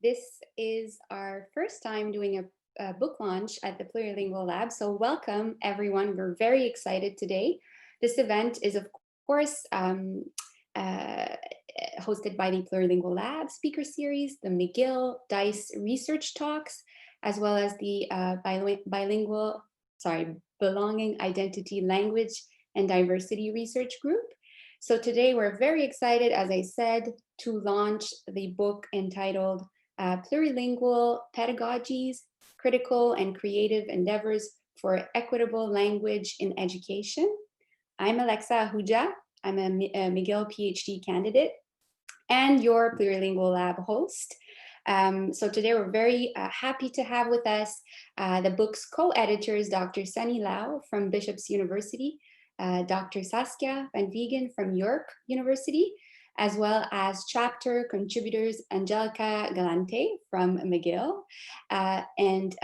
This is our first time doing a book launch at the Plurilingual Lab, so welcome everyone. We're very excited today. This event is of course hosted by the Plurilingual Lab Speaker Series, the McGill DISE Research Talks, as well as the Belonging, Identity, Language, and Diversity Research Group. So today we're very excited, as I said, to launch the book entitled Plurilingual Pedagogies, Critical and Creative Endeavours for Equitable Language in Education. I'm Alexa Ahuja. I'm a McGill PhD candidate and your Plurilingual Lab host. So today we're very happy to have with us the book's co-editors, Dr. Sunny Lau from Bishop's University, Dr. Saskia Van Viegen from York University, as well as chapter contributors Angelica Galante from McGill and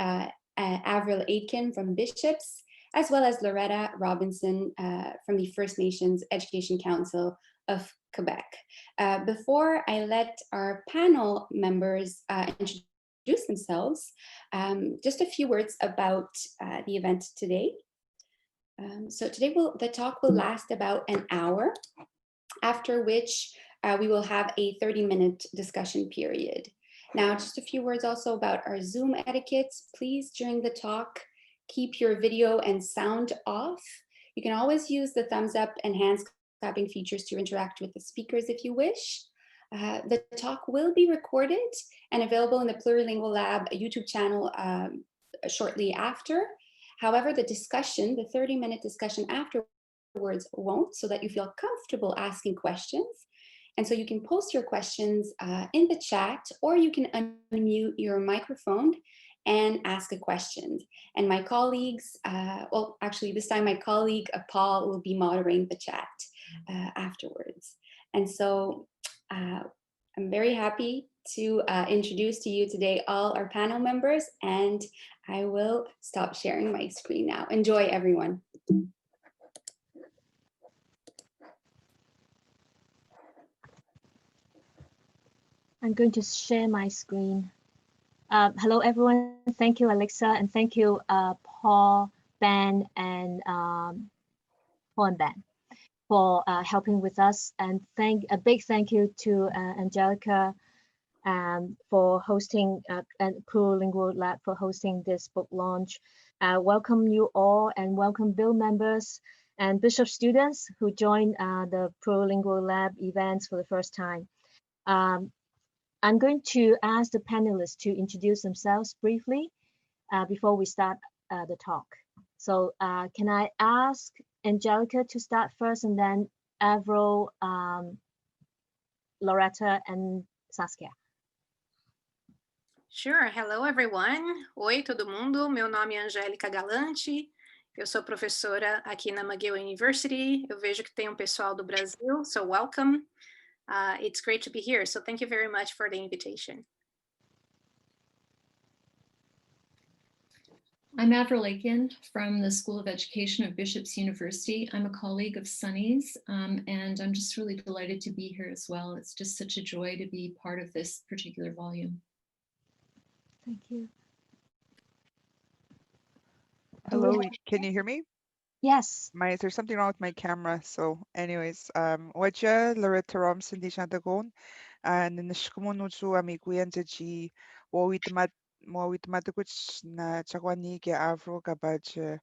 Avril Aitken from Bishop's, as well as Loretta Robinson from the First Nations Education Council of Quebec. Before I let our panel members introduce themselves, just a few words about the event today. So today the talk will last about an hour, after which we will have a 30-minute discussion period. Now, just a few words also about our Zoom etiquette. Please, during the talk, keep your video and sound off. You can always use the thumbs up and hands clapping features to interact with the speakers if you wish. The talk will be recorded and available in the Plurilingual Lab YouTube channel shortly after. However, the discussion, the 30-minute discussion afterwards won't, so that you feel comfortable asking questions. And so you can post your questions in the chat, or you can unmute your microphone and ask a question. And my colleagues, well, actually this time my colleague Paul will be moderating the chat afterwards. And so I'm very happy to introduce to you today all our panel members, and I will stop sharing my screen now. Enjoy, everyone. I'm going to share my screen. Hello, everyone. Thank you, Alexa, and thank you, Paul, Ben, and Ben for helping with us. And a big thank you to Angelica for hosting and Plurilingual Lab for hosting this book launch. Welcome you all, and welcome BILD members and Bishop students who joined the Plurilingual Lab events for the first time. I'm going to ask the panelists to introduce themselves briefly before we start the talk. So can I ask Angelica to start first, and then Avril, Loretta, and Saskia? Sure. Hello, everyone. Oi, todo mundo. Meu nome é Angelica Galante. Eu sou professora aqui na McGill University. Eu vejo que tem pessoal do Brasil, so welcome. It's great to be here, so thank you very much for the invitation. I'm Avril Aitken from the School of Education of Bishop's University. I'm a colleague of Sunny's, and I'm just really delighted to be here as well. It's just such a joy to be part of this particular volume. Thank you. Hello, can you hear me? Yes. There's something wrong with my camera. So anyways, Waja Loretta Robinson di Chandagon, and in the Shkumonuju Amiguyanji, Wawitmatukuch na Chawani ke Avril Gabaj,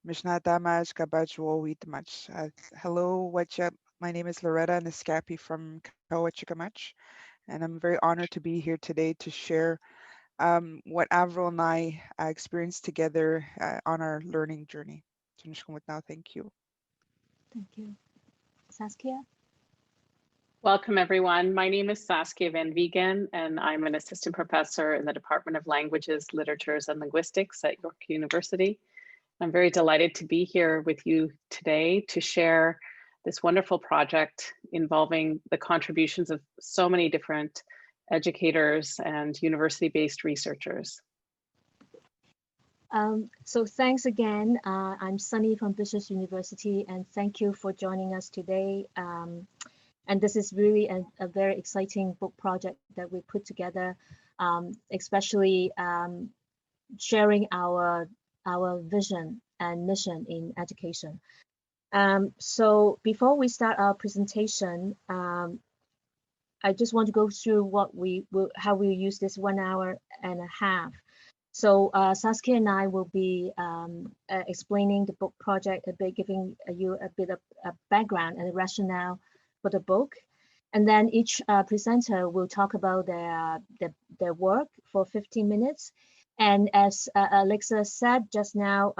Mishnadamaj Gabaj Wawitmach. Hello, Waja. My name is Loretta Nescapi from Kawachikamach, and I'm very honored to be here today to share what Avril and I experienced together on our learning journey. Now, thank you. Thank you. Saskia? Welcome, everyone. My name is Saskia Van Viegen, and I'm an assistant professor in the Department of Languages, Literatures, and Linguistics at York University. I'm very delighted to be here with you today to share this wonderful project involving the contributions of so many different educators and university-based researchers. So thanks again. I'm Sunny from Bishop's University, and thank you for joining us today. And this is really a very exciting book project that we put together, especially sharing our vision and mission in education. So before we start our presentation, I just want to go through how we use this 1.5 hours. So Saskia and I will be explaining the book project a bit, giving you a bit of a background and a rationale for the book. And then each presenter will talk about their work for 15 minutes. And as Alexa said just now,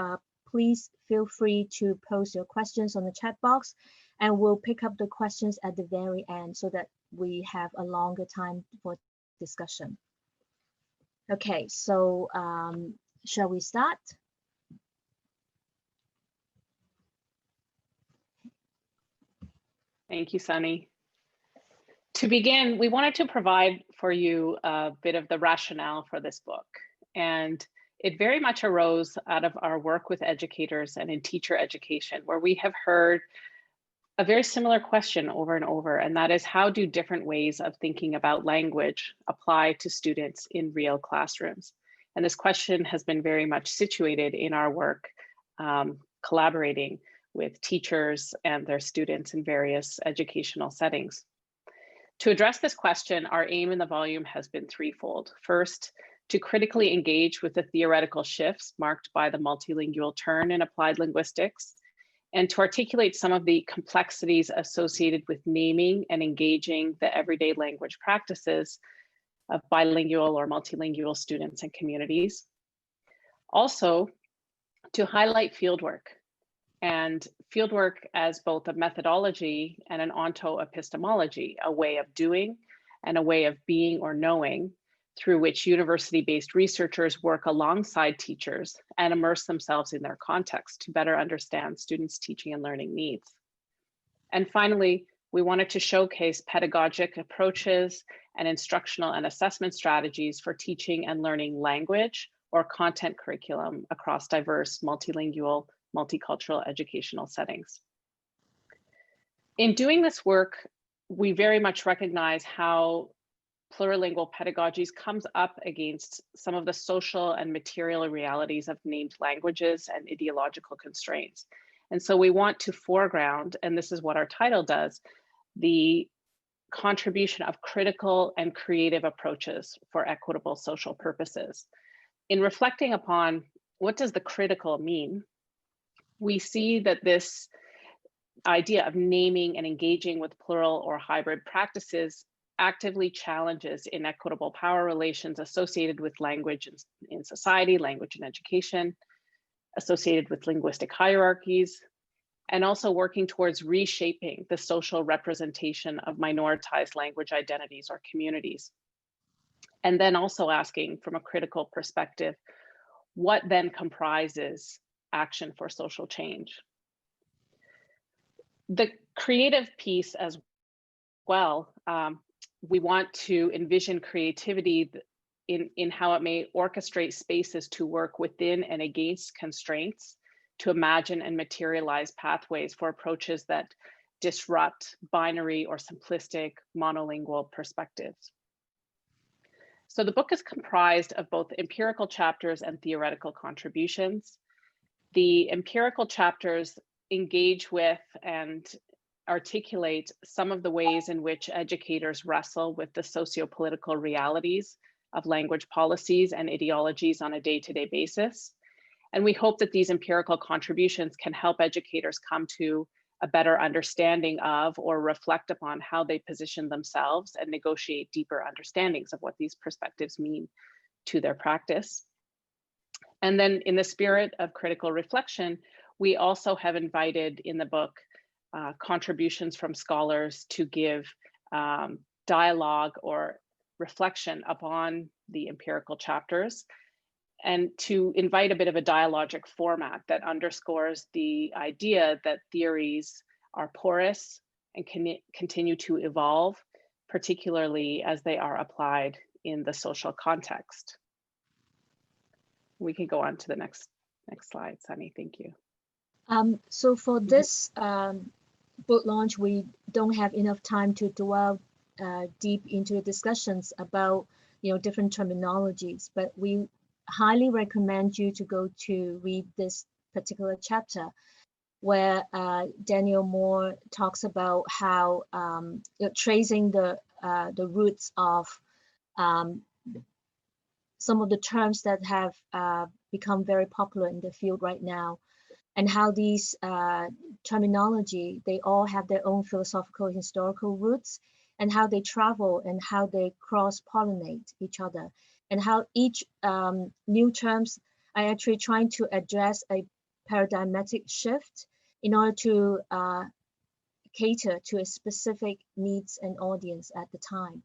please feel free to post your questions on the chat box, and we'll pick up the questions at the very end so that we have a longer time for discussion. Okay, so shall we start? Thank you, Sunny. To begin, we wanted to provide for you a bit of the rationale for this book. And it very much arose out of our work with educators and in teacher education, where we have heard a very similar question over and over, and that is, how do different ways of thinking about language apply to students in real classrooms? And this question has been very much situated in our work, collaborating with teachers and their students in various educational settings. To address this question, our aim in the volume has been threefold. First, to critically engage with the theoretical shifts marked by the multilingual turn in applied linguistics, and to articulate some of the complexities associated with naming and engaging the everyday language practices of bilingual or multilingual students and communities. Also, to highlight fieldwork, and fieldwork as both a methodology and an onto-epistemology, a way of doing and a way of being or knowing, through which university-based researchers work alongside teachers and immerse themselves in their context to better understand students' teaching and learning needs. And finally, we wanted to showcase pedagogic approaches and instructional and assessment strategies for teaching and learning language or content curriculum across diverse, multilingual, multicultural educational settings. In doing this work, we very much recognize how plurilingual pedagogies comes up against some of the social and material realities of named languages and ideological constraints. And so we want to foreground, and this is what our title does, the contribution of critical and creative approaches for equitable social purposes. In reflecting upon what does the critical mean, we see that this idea of naming and engaging with plural or hybrid practices actively challenges inequitable power relations associated with language in society, language in education, associated with linguistic hierarchies, and also working towards reshaping the social representation of minoritized language identities or communities. And then also asking from a critical perspective, what then comprises action for social change? The creative piece as well, we want to envision creativity in how it may orchestrate spaces to work within and against constraints, to imagine and materialize pathways for approaches that disrupt binary or simplistic monolingual perspectives. So the book is comprised of both empirical chapters and theoretical contributions. The empirical chapters engage with and articulate some of the ways in which educators wrestle with the socio-political realities of language policies and ideologies on a day-to-day basis. And we hope that these empirical contributions can help educators come to a better understanding of or reflect upon how they position themselves and negotiate deeper understandings of what these perspectives mean to their practice. And then in the spirit of critical reflection, we also have invited in the book contributions from scholars to give dialogue or reflection upon the empirical chapters, and to invite a bit of a dialogic format that underscores the idea that theories are porous and can continue to evolve, particularly as they are applied in the social context. We can go on to the next slide, Sunny, thank you. So for this book launch, we don't have enough time to dwell deep into the discussions about different terminologies, but we highly recommend you to go to read this particular chapter where Daniel Moore talks about how tracing the roots of some of the terms that have become very popular in the field right now, and how these terminology, they all have their own philosophical and historical roots, and how they travel and how they cross-pollinate each other, and how each new terms are actually trying to address a paradigmatic shift in order to cater to a specific needs and audience at the time.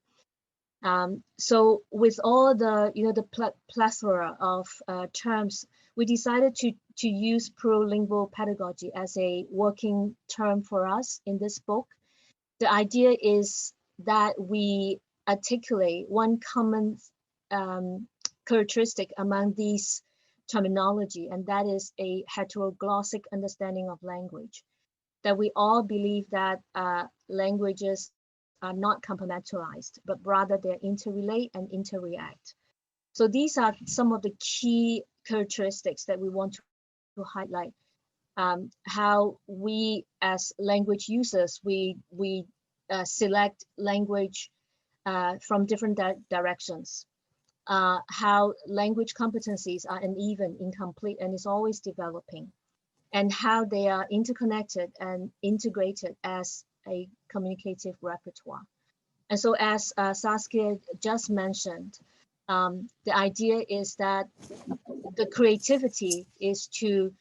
So with all the the plethora of terms, we decided to use plurilingual pedagogy as a working term for us in this book. The idea is that we articulate one common characteristic among these terminology, and that is a heteroglossic understanding of language. That we all believe that languages are not compartmentalized, but rather they're interrelate and interact. So these are some of the key characteristics that we want to highlight. How we as language users, we select language from different directions. How language competencies are uneven, incomplete, and is always developing, and how they are interconnected and integrated as a communicative repertoire. And so as Saskia just mentioned, the idea is that the creativity is to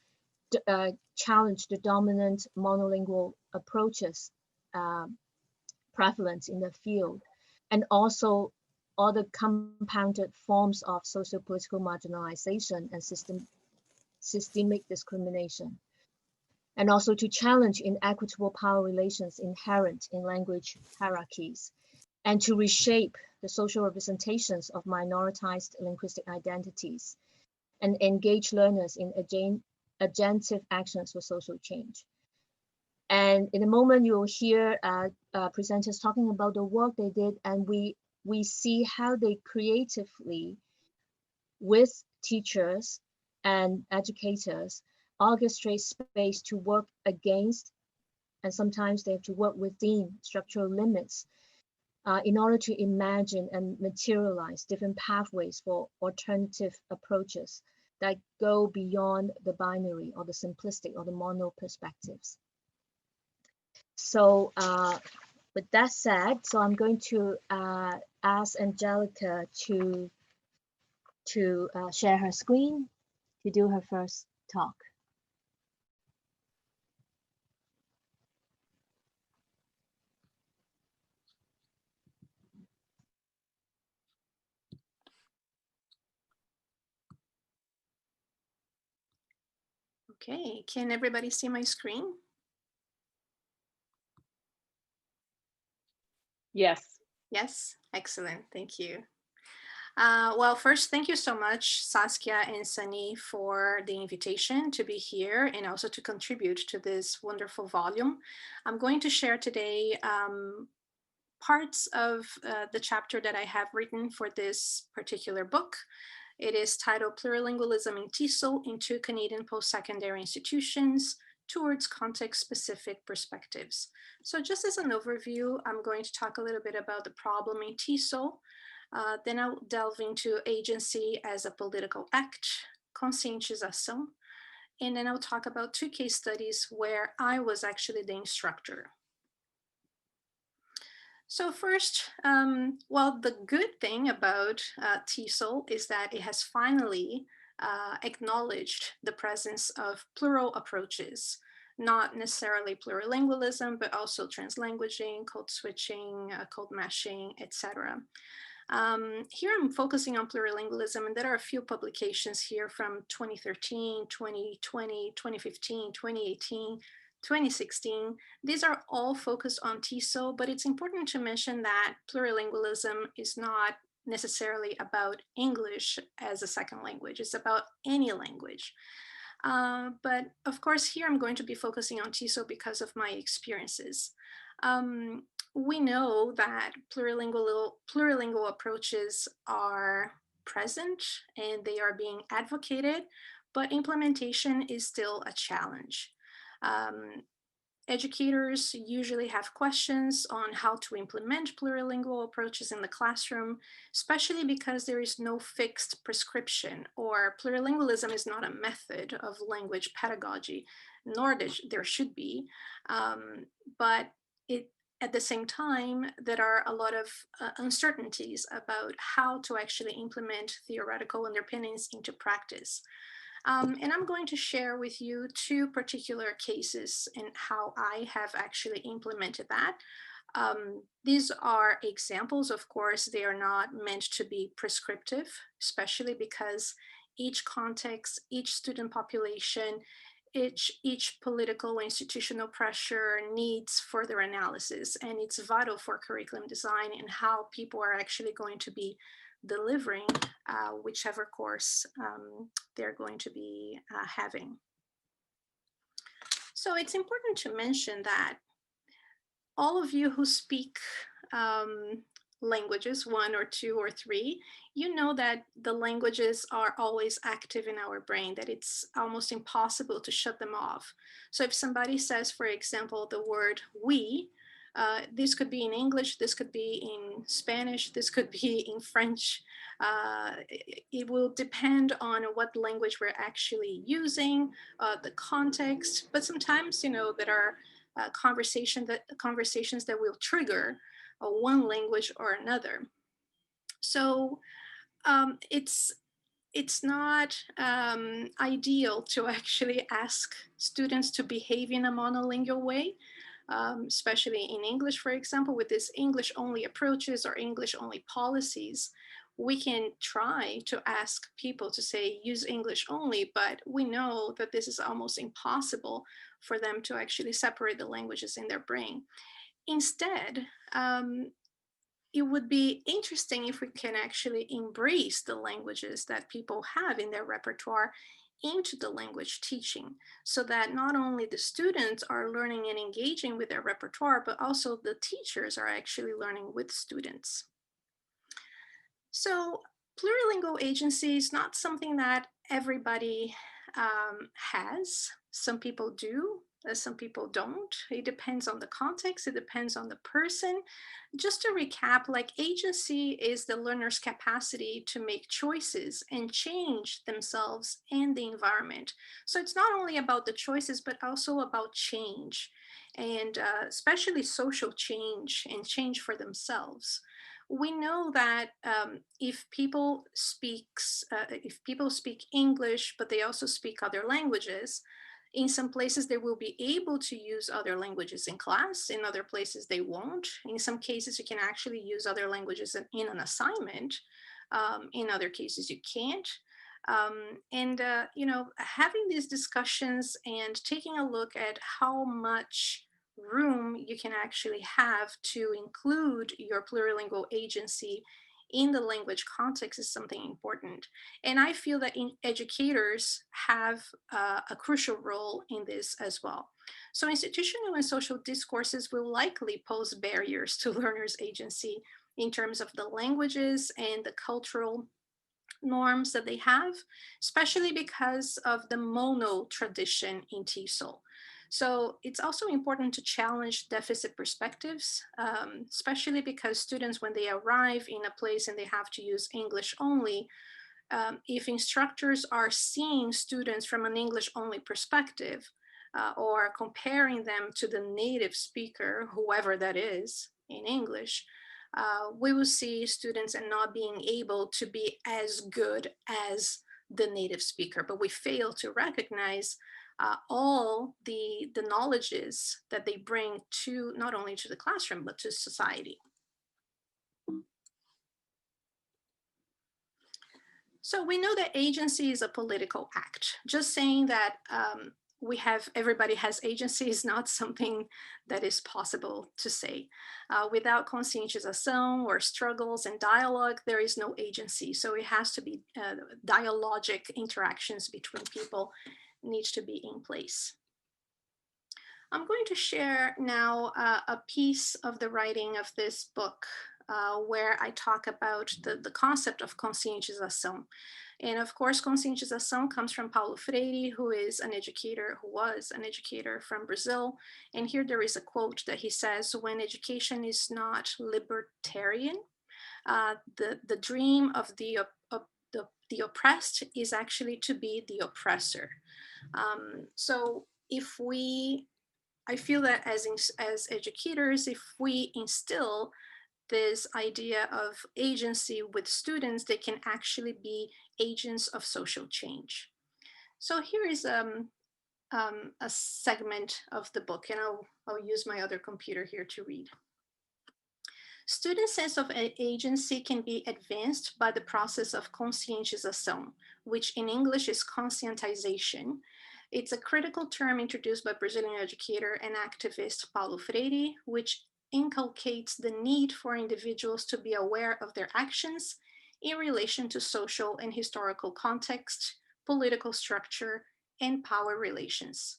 challenge the dominant monolingual approaches prevalent in the field, and also all the compounded forms of socio-political marginalization and systemic discrimination, and also to challenge inequitable power relations inherent in language hierarchies, and to reshape the social representations of minoritized linguistic identities, and engage learners in agentive actions for social change. And in a moment, you will hear presenters talking about the work they did, and we see how they creatively, with teachers and educators, orchestrate space to work against, and sometimes they have to work within structural limits in order to imagine and materialize different pathways for alternative approaches that go beyond the binary or the simplistic or the mono perspectives. So with that said, so I'm going to ask Angelica to share her screen to do her first talk. Okay, can everybody see my screen? Yes. Yes, excellent, thank you. Well, first, thank you so much, Saskia and Sunny, for the invitation to be here and also to contribute to this wonderful volume. I'm going to share today parts of the chapter that I have written for this particular book. It is titled Plurilingualism in TESOL into Canadian Post-Secondary Institutions Towards Context-Specific Perspectives. So just as an overview, I'm going to talk a little bit about the problem in TESOL. Then I'll delve into agency as a political act, conscientização, and then I'll talk about 2 case studies where I was actually the instructor. So first, well, the good thing about TESOL is that it has finally acknowledged the presence of plural approaches, not necessarily plurilingualism, but also translanguaging, code switching, code mashing, etc. Here I'm focusing on plurilingualism, and there are a few publications here from 2013, 2020, 2015, 2018, 2016. These are all focused on TESOL, but it's important to mention that plurilingualism is not necessarily about English as a second language. It's about any language. But of course, here I'm going to be focusing on TESOL because of my experiences. We know that plurilingual approaches are present and they are being advocated, but implementation is still a challenge. Educators usually have questions on how to implement plurilingual approaches in the classroom, especially because there is no fixed prescription, or plurilingualism is not a method of language pedagogy, nor there should be. But at the same time, there are a lot of uncertainties about how to actually implement theoretical underpinnings into practice. And I'm going to share with you two particular cases and how I have actually implemented that. These are examples, of course, they are not meant to be prescriptive, especially because each context, each student population, each political institutional pressure needs further analysis, and it's vital for curriculum design and how people are actually going to be delivering whichever course they're going to be having. So it's important to mention that all of you who speak languages, 1 or 2 or 3, you know that the languages are always active in our brain, that it's almost impossible to shut them off. So if somebody says, for example, the word we, this could be in English, this could be in Spanish, this could be in French. It will depend on what language we're actually using, the context, but sometimes, you know, there are conversations that will trigger one language or another. So it's not ideal to actually ask students to behave in a monolingual way, especially in English, for example, with this English-only approaches or English-only policies. We can try to ask people to say use English only, but we know that this is almost impossible for them to actually separate the languages in their brain. Instead, it would be interesting if we can actually embrace the languages that people have in their repertoire into the language teaching, so that not only the students are learning and engaging with their repertoire, but also the teachers are actually learning with students. So plurilingual agency is not something that everybody has. Some people do, some people don't. It depends on the context, it depends on the person. Just to recap, like agency is the learner's capacity to make choices and change themselves and the environment. So it's not only about the choices, but also about change, and especially social change and change for themselves. We know that if people speak English, but they also speak other languages, in some places they will be able to use other languages in class, in other places they won't. In some cases you can actually use other languages in an assignment. In other cases you can't. You know, having these discussions and taking a look at how much room you can actually have to include your plurilingual agency in the language context is something important. And I feel that educators have a crucial role in this as well. So institutional and social discourses will likely pose barriers to learners' agency in terms of the languages and the cultural norms that they have, especially because of the mono tradition in TESOL. So it's also important to challenge deficit perspectives, especially because students, when they arrive in a place and they have to use English only, if instructors are seeing students from an English only perspective, or comparing them to the native speaker, whoever that is in English, we will see students and not being able to be as good as the native speaker, but we fail to recognize all the knowledges that they bring to not only to the classroom, but to society. So we know that agency is a political act. Just saying that everybody has agency is not something that is possible to say. Without conscientização or struggles and dialogue, there is no agency. So it has to be dialogic interactions between people needs to be in place. I'm going to share now a piece of the writing of this book where I talk about the concept of conscientização. And of course, conscientização comes from Paulo Freire, who was an educator from Brazil. And here there is a quote that he says, when education is not libertarian, the dream of the oppressed is actually to be the oppressor. So if I feel that as educators, if we instill this idea of agency with students, they can actually be agents of social change. So here is a segment of the book, and I'll use my other computer here to read. Students' sense of agency can be advanced by the process of conscientização, which in English is conscientization. It's a critical term introduced by Brazilian educator and activist Paulo Freire, which inculcates the need for individuals to be aware of their actions in relation to social and historical context, political structure, and power relations.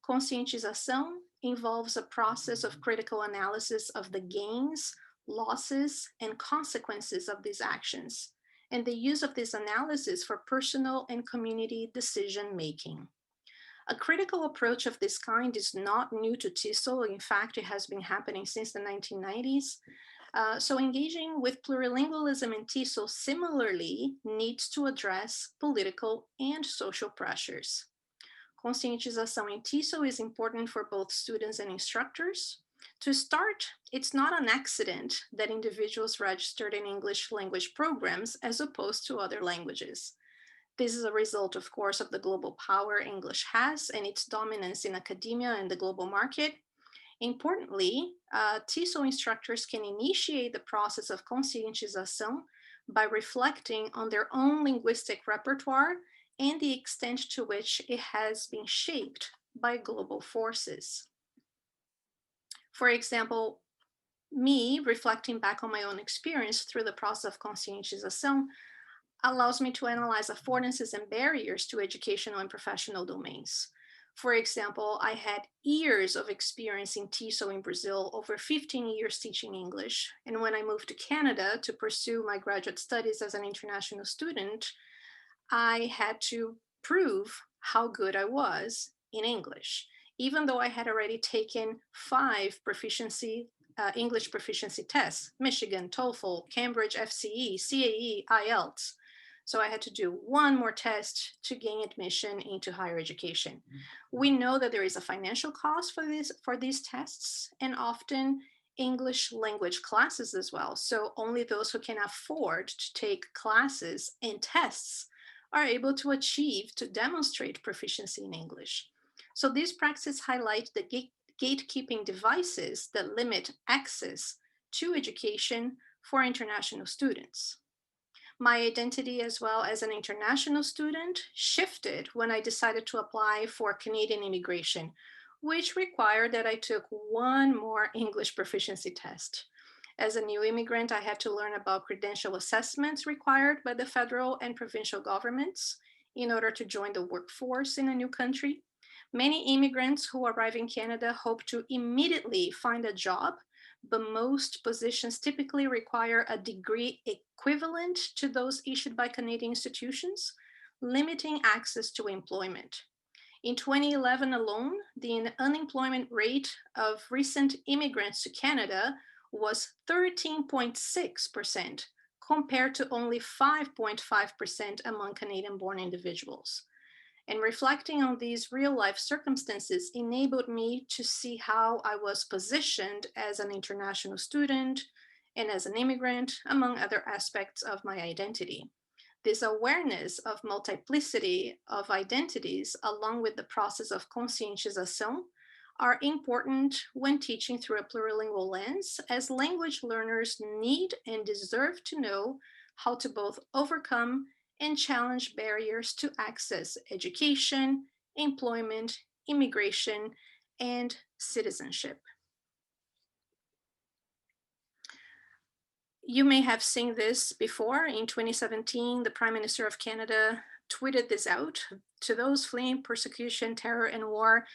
Conscientização involves a process of critical analysis of the gains, losses, and consequences of these actions, and the use of this analysis for personal and community decision-making. A critical approach of this kind is not new to TESOL. In fact, it has been happening since the 1990s. So engaging with plurilingualism in TESOL similarly needs to address political and social pressures. Conscientização in TESOL is important for both students and instructors. To start, it's not an accident that individuals registered in English language programs as opposed to other languages. This is a result, of course, of the global power English has and its dominance in academia and the global market. Importantly, TESOL instructors can initiate the process of conscientização by reflecting on their own linguistic repertoire and the extent to which it has been shaped by global forces. For example, me reflecting back on my own experience through the process of conscientização allows me to analyze affordances and barriers to educational and professional domains. For example, I had years of experience in TESOL in Brazil, over 15 years teaching English. And when I moved to Canada to pursue my graduate studies as an international student, I had to prove how good I was in English, even though I had already taken 5 English proficiency tests: Michigan, TOEFL, Cambridge FCE, CAE, IELTS. So I had to do 1 more test to gain admission into higher education. We know that there is a financial cost for these tests, and often English language classes as well. So only those who can afford to take classes and tests are able to demonstrate proficiency in English. So these practices highlight the gatekeeping devices that limit access to education for international students. My identity as well as an international student shifted when I decided to apply for Canadian immigration, which required that I took 1 more English proficiency test. As a new immigrant, I had to learn about credential assessments required by the federal and provincial governments in order to join the workforce in a new country. Many immigrants who arrive in Canada hope to immediately find a job, but most positions typically require a degree equivalent to those issued by Canadian institutions, limiting access to employment. In 2011 alone, the unemployment rate of recent immigrants to Canada was 13.6%, compared to only 5.5% among Canadian-born individuals. And reflecting on these real-life circumstances enabled me to see how I was positioned as an international student and as an immigrant, among other aspects of my identity. This awareness of multiplicity of identities, along with the process of conscientização, are important when teaching through a plurilingual lens, as language learners need and deserve to know how to both overcome and challenge barriers to access education, employment, immigration, and citizenship. You may have seen this before. In 2017, the Prime Minister of Canada tweeted this out: to those fleeing persecution, terror, and war,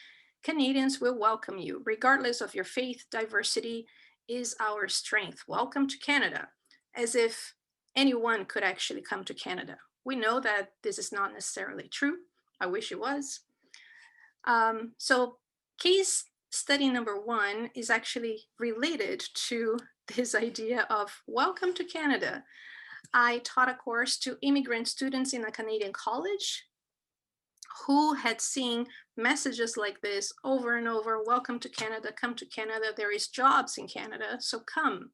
Canadians will welcome you, regardless of your faith. Diversity is our strength. Welcome to Canada. As if anyone could actually come to Canada. We know that this is not necessarily true. I wish it was. So case study number 1 is actually related to this idea of welcome to Canada. I taught a course to immigrant students in a Canadian college who had seen messages like this over and over: welcome to Canada, come to Canada, there is jobs in Canada, so come.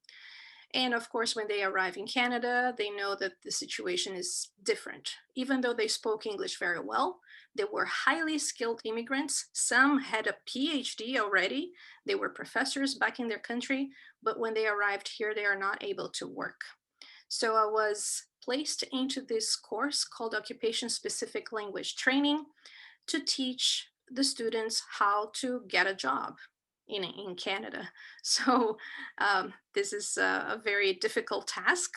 And of course, when they arrive in Canada, they know that the situation is different. Even though they spoke English very well, they were highly skilled immigrants. Some had a PhD already. They were professors back in their country, but when they arrived here, they are not able to work. So I was placed into this course called Occupation-Specific Language Training to teach the students how to get a job in Canada. So this is a very difficult task,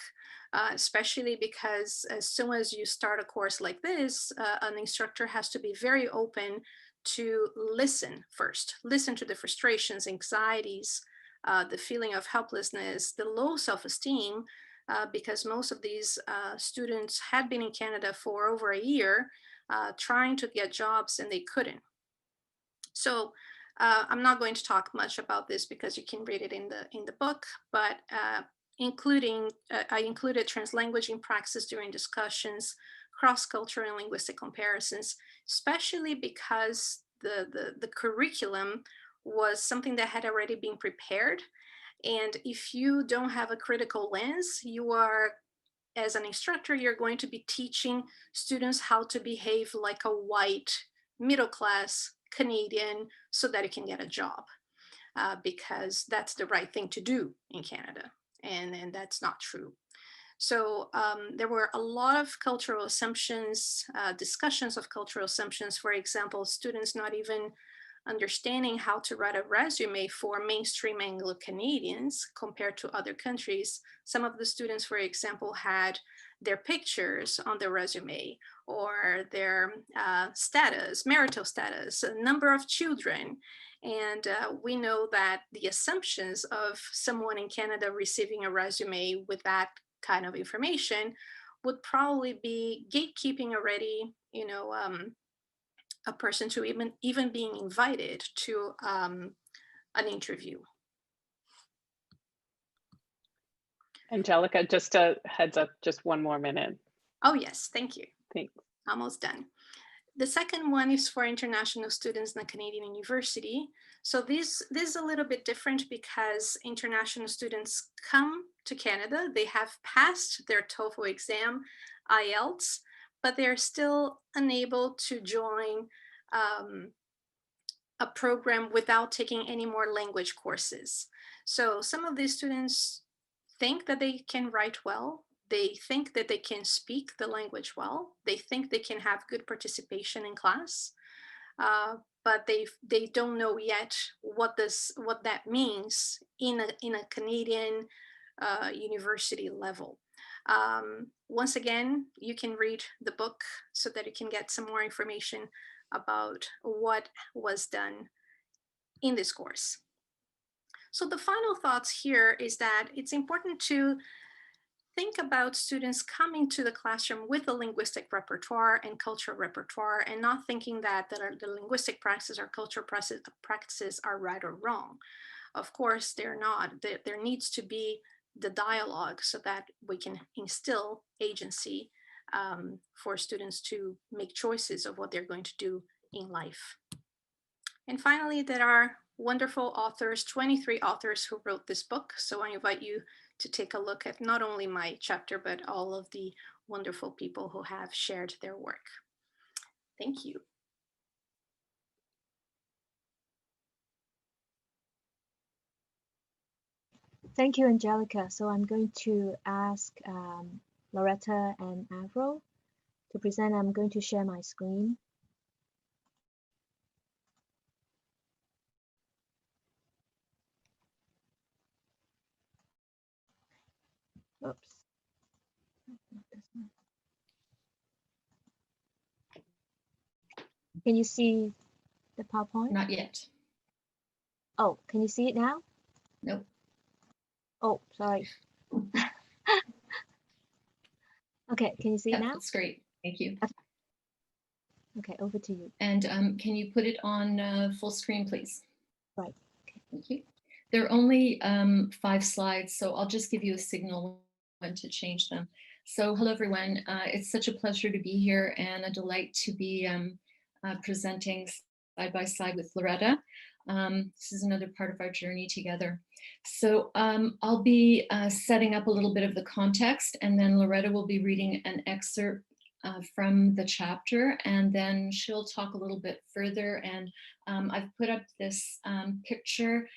especially because as soon as you start a course like this, an instructor has to be very open to listen first, listen to the frustrations, anxieties, the feeling of helplessness, the low self-esteem, because most of these students had been in Canada for over a year trying to get jobs and they couldn't. So I'm not going to talk much about this because you can read it in the book, but I included translanguaging praxis during discussions, cross-cultural and linguistic comparisons, especially because the curriculum was something that had already been prepared. And if you don't have a critical lens, you are, as an instructor, you're going to be teaching students how to behave like a white middle-class Canadian so that you can get a job, because that's the right thing to do in Canada, and that's not true. So there were a lot of cultural assumptions, discussions of cultural assumptions. For example, students not even understanding how to write a resume for mainstream Anglo-Canadians compared to other countries. Some of the students, for example, had their pictures on their resume, or their status, marital status, a number of children. And we know that the assumptions of someone in Canada receiving a resume with that kind of information would probably be gatekeeping already, you know, a person to even being invited to an interview. Angelica, just a heads up, just one more minute. Oh yes, thank you. Thanks. Almost done. The second one is for international students in a Canadian university. So this is a little bit different because international students come to Canada, they have passed their TOEFL exam, IELTS, but they're still unable to join a program without taking any more language courses. So some of these students think that they can write well, they think that they can speak the language well, they think they can have good participation in class, but they don't know yet what that means in a Canadian university level. Once again, you can read the book so that you can get some more information about what was done in this course. So the final thoughts here is that it's important to think about students coming to the classroom with a linguistic repertoire and cultural repertoire, and not thinking that the linguistic practices or cultural practices are right or wrong. Of course, they're not. There needs to be the dialogue so that we can instill agency for students to make choices of what they're going to do in life. And finally, there are wonderful authors, 23 authors who wrote this book. So I invite you to take a look at not only my chapter, but all of the wonderful people who have shared their work. Thank you. Thank you, Angelica. So I'm going to ask Loretta and Avril to present. I'm going to share my screen. Oops. Can you see the PowerPoint? Not yet. Oh, can you see it now? Nope. Oh, sorry. Okay, can you see it Yeah, now? that's great. Thank you. Okay, over to you. And can you put it on full screen, please? Right. Okay, thank you. There are only 5 slides, so I'll just give you a signal when to change them. So hello, everyone. It's such a pleasure to be here and a delight to be presenting side by side with Loretta. This is another part of our journey together. So I'll be setting up a little bit of the context, and then Loretta will be reading an excerpt from the chapter, and then she'll talk a little bit further. And I've put up this picture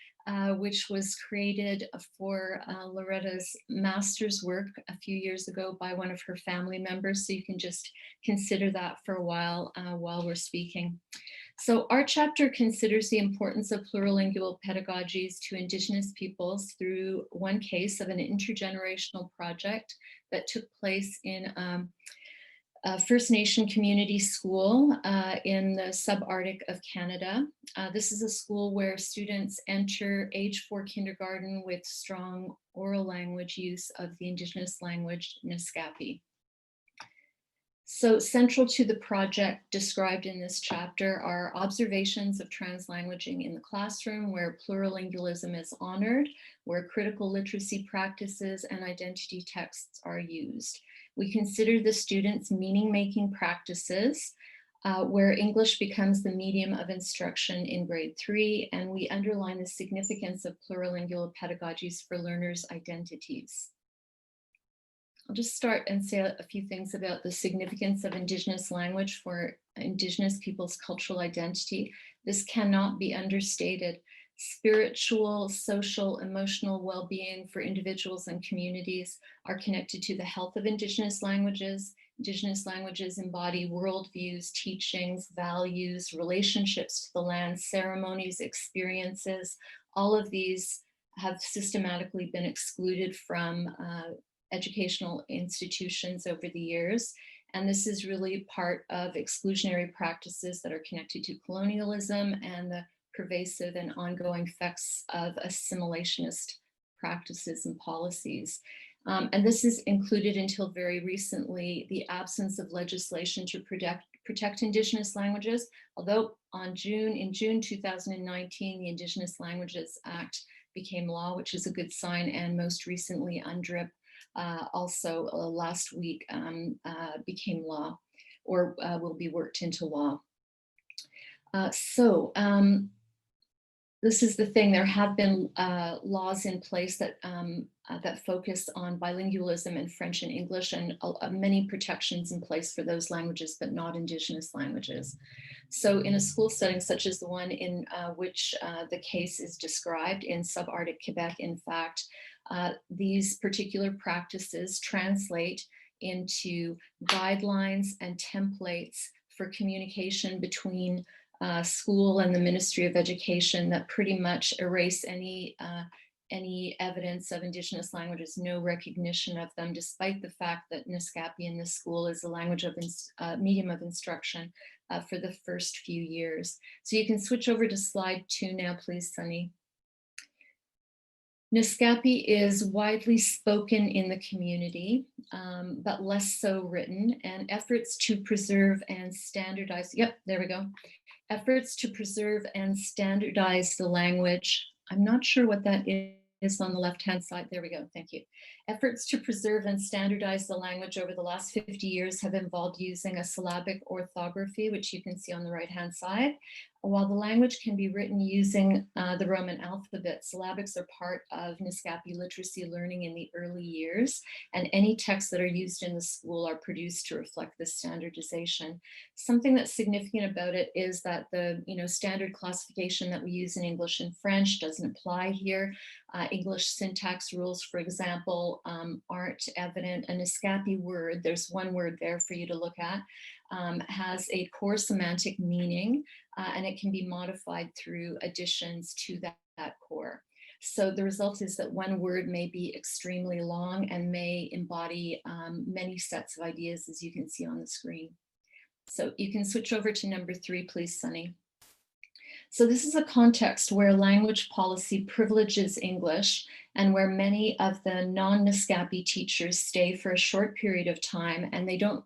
which was created for Loretta's master's work a few years ago by one of her family members. So you can just consider that for a while we're speaking. So our chapter considers the importance of plurilingual pedagogies to Indigenous peoples through one case of an intergenerational project that took place in First Nation community school in the subarctic of Canada. This is a school where students enter age 4 kindergarten with strong oral language use of the Indigenous language Naskapi. So central to the project described in this chapter are observations of translanguaging in the classroom, where plurilingualism is honored, where critical literacy practices and identity texts are used. We consider the students' meaning-making practices, where English becomes the medium of instruction in grade 3, and we underline the significance of plurilingual pedagogies for learners' identities. I'll just start and say a few things about the significance of Indigenous language for Indigenous people's cultural identity. This cannot be understated. Spiritual, social, emotional well-being for individuals and communities are connected to the health of Indigenous languages. Indigenous languages embody worldviews, teachings, values, relationships to the land, ceremonies, experiences. All of these have systematically been excluded from educational institutions over the years. And this is really part of exclusionary practices that are connected to colonialism and the pervasive and ongoing effects of assimilationist practices and policies. And this is included until very recently the absence of legislation to protect Indigenous languages, although in June 2019, the Indigenous Languages Act became law, which is a good sign, and most recently UNDRIP also last week became law, or will be worked into law. This is the thing, there have been laws in place that, that focus on bilingualism in French and English, and many protections in place for those languages, but not Indigenous languages. So in a school setting such as the one in which the case is described in subarctic Quebec, in fact, these particular practices translate into guidelines and templates for communication between school and the Ministry of Education that pretty much erase any evidence of Indigenous languages, no recognition of them, despite the fact that Naskapi in this school is a language of medium of instruction for the first few years. So you can switch over to slide 2 now, please, Sunny. Naskapi is widely spoken in the community, but less so written, and efforts to preserve and standardize, yep, there we go. Efforts to preserve and standardize the language. I'm not sure what that is on the left-hand side. There we go, thank you. Efforts to preserve and standardize the language over the last 50 years have involved using a syllabic orthography, which you can see on the right-hand side. While the language can be written using the Roman alphabet, syllabics are part of Naskapi literacy learning in the early years, and any texts that are used in the school are produced to reflect this standardization. Something that's significant about it is that the standard classification that we use in English and French doesn't apply here. English syntax rules, for example, aren't evident. A Naskapi word, there's one word there for you to look at, has a core semantic meaning, and it can be modified through additions to that core. So the result is that one word may be extremely long and may embody many sets of ideas, as you can see on the screen. So you can switch over to number 3, please, Sunny. So this is a context where language policy privileges English and where many of the non-NSCAPI teachers stay for a short period of time and they don't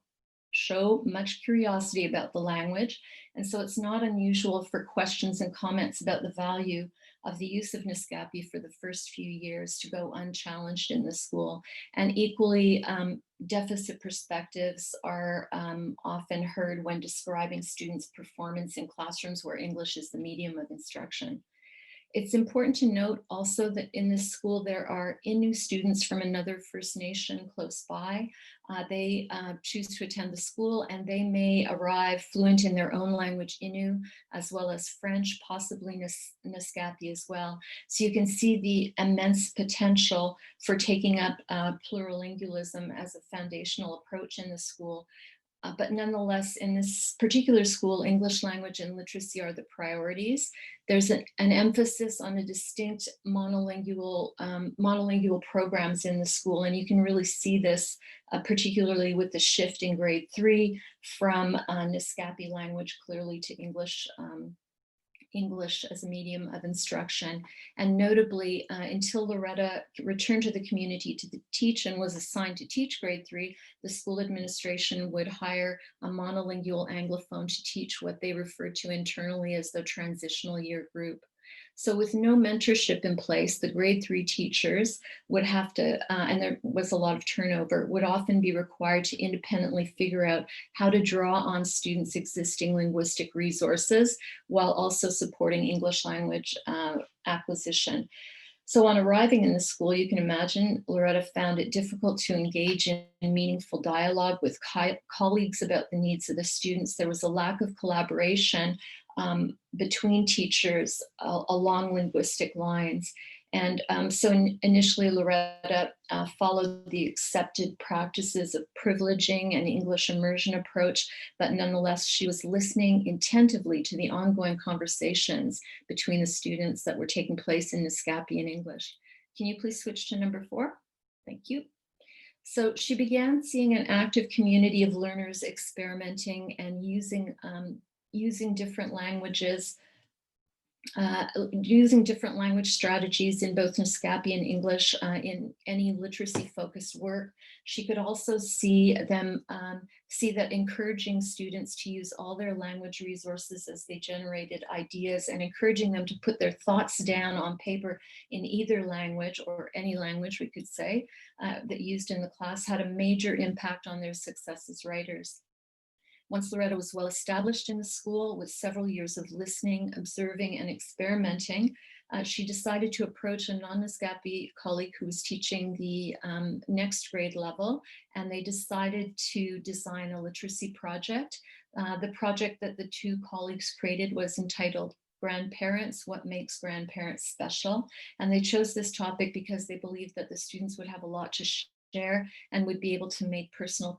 show much curiosity about the language. And so it's not unusual for questions and comments about the value of the use of NSCAPI for the first few years to go unchallenged in the school. And equally, deficit perspectives are often heard when describing students' performance in classrooms where English is the medium of instruction. It's important to note also that in this school there are Innu students from another First Nation close by. They choose to attend the school and they may arrive fluent in their own language, Innu, as well as French, possibly NSCAPI as well. So you can see the immense potential for taking up plurilingualism as a foundational approach in the school. But nonetheless, in this particular school, English language and literacy are the priorities. There's an emphasis on a distinct monolingual programs in the school, and you can really see this particularly with the shift in grade 3 from NSCAPI language clearly to English as a medium of instruction. And notably, until Loretta returned to the community to teach and was assigned to teach grade 3, the school administration would hire a monolingual Anglophone to teach what they referred to internally as the transitional year group. So with no mentorship in place, the grade 3 teachers would have to, and there was a lot of turnover, would often be required to independently figure out how to draw on students' existing linguistic resources while also supporting English language acquisition. So on arriving in the school, you can imagine Loretta found it difficult to engage in meaningful dialogue with colleagues about the needs of the students. There was a lack of collaboration between teachers along linguistic lines. And so initially Loretta followed the accepted practices of privileging and English immersion approach, but nonetheless, she was listening attentively to the ongoing conversations between the students that were taking place in NSCAPI and English. Can you please switch to number 4? Thank you. So she began seeing an active community of learners experimenting and using different languages, using different language strategies in both NSCAPI and English in any literacy-focused work. She could also see that encouraging students to use all their language resources as they generated ideas and encouraging them to put their thoughts down on paper in either language or any language, we could say, that used in the class had a major impact on their success as writers. Once Loretta was well established in the school with several years of listening, observing, and experimenting, she decided to approach a non-NSCAPI colleague who was teaching the next grade level, and they decided to design a literacy project. The project that the two colleagues created was entitled Grandparents, What Makes Grandparents Special? And they chose this topic because they believed that the students would have a lot to share and would be able to make personal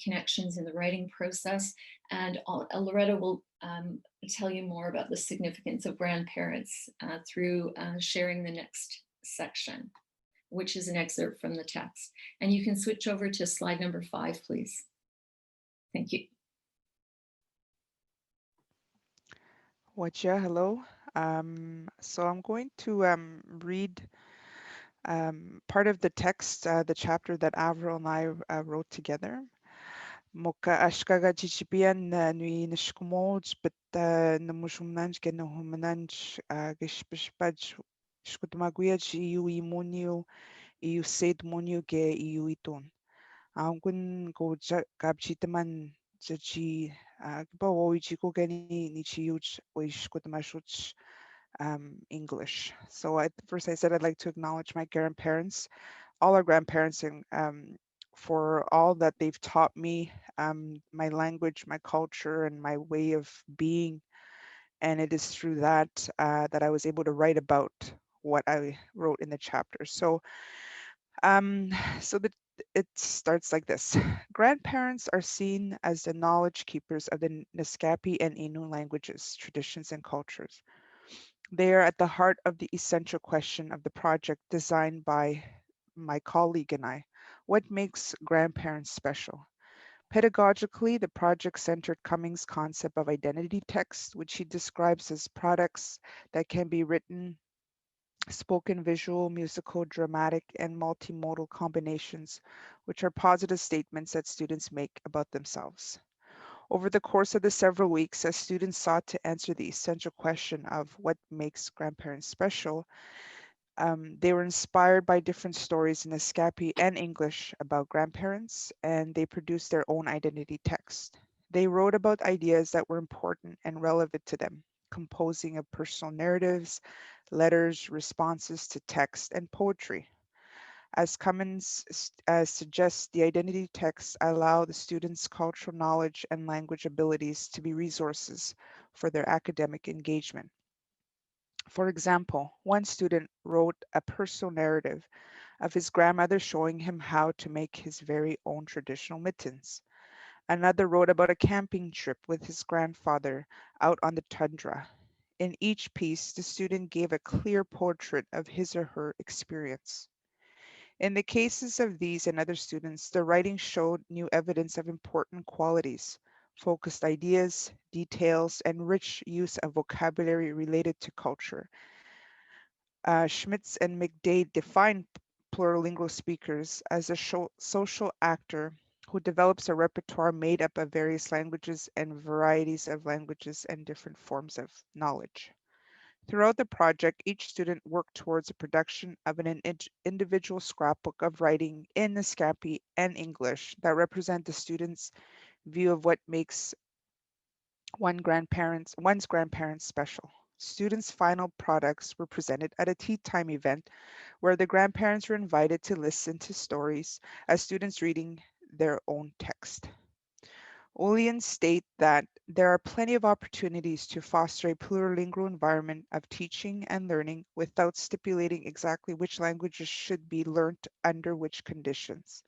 connections in the writing process. And Loretta will tell you more about the significance of grandparents through sharing the next section, which is an excerpt from the text. And you can switch over to slide number 5, please. Thank you. Wacha, hello. So I'm going to read part of the text, the chapter that Avril and I wrote together. Moka ashkaga chichipian nui nishkumoj, but namushumnanj genuhumananj gishpishpaj shkutumaguya iu imunio iu sed munio ge iu itun. Angun go gabchitaman jaji ba woichiko geni nichiuch wishkutumashuch English. So first I said I'd like to acknowledge my grandparents, all our grandparents, and for all that they've taught me, my language, my culture, and my way of being. And it is through that that I was able to write about what I wrote in the chapter. So, it starts like this. Grandparents are seen as the knowledge keepers of the NSCAPI and Innu languages, traditions, and cultures. They are at the heart of the essential question of the project designed by my colleague and I. What makes grandparents special? Pedagogically, the project centered Cummings' concept of identity text, which he describes as products that can be written, spoken, visual, musical, dramatic, and multimodal combinations, which are positive statements that students make about themselves. Over the course of the several weeks, as students sought to answer the essential question of what makes grandparents special, they were inspired by different stories in Escapi and English about grandparents, and they produced their own identity text. They wrote about ideas that were important and relevant to them, composing of personal narratives, letters, responses to text, and poetry. As Cummins suggests, the identity texts allow the students' cultural knowledge and language abilities to be resources for their academic engagement. For example, one student wrote a personal narrative of his grandmother showing him how to make his very own traditional mittens. Another wrote about a camping trip with his grandfather out on the tundra. In each piece, the student gave a clear portrait of his or her experience. In the cases of these and other students, the writing showed new evidence of important qualities, focused ideas, details, and rich use of vocabulary related to culture. Schmitz and McDade define plurilingual speakers as a social actor who develops a repertoire made up of various languages and varieties of languages and different forms of knowledge. Throughout the project, each student worked towards the production of an individual scrapbook of writing in Escapi and English that represent the student's view of what makes one's grandparents special. Students' final products were presented at a tea time event where the grandparents were invited to listen to stories as students reading their own text. Olian state that there are plenty of opportunities to foster a plurilingual environment of teaching and learning without stipulating exactly which languages should be learnt under which conditions.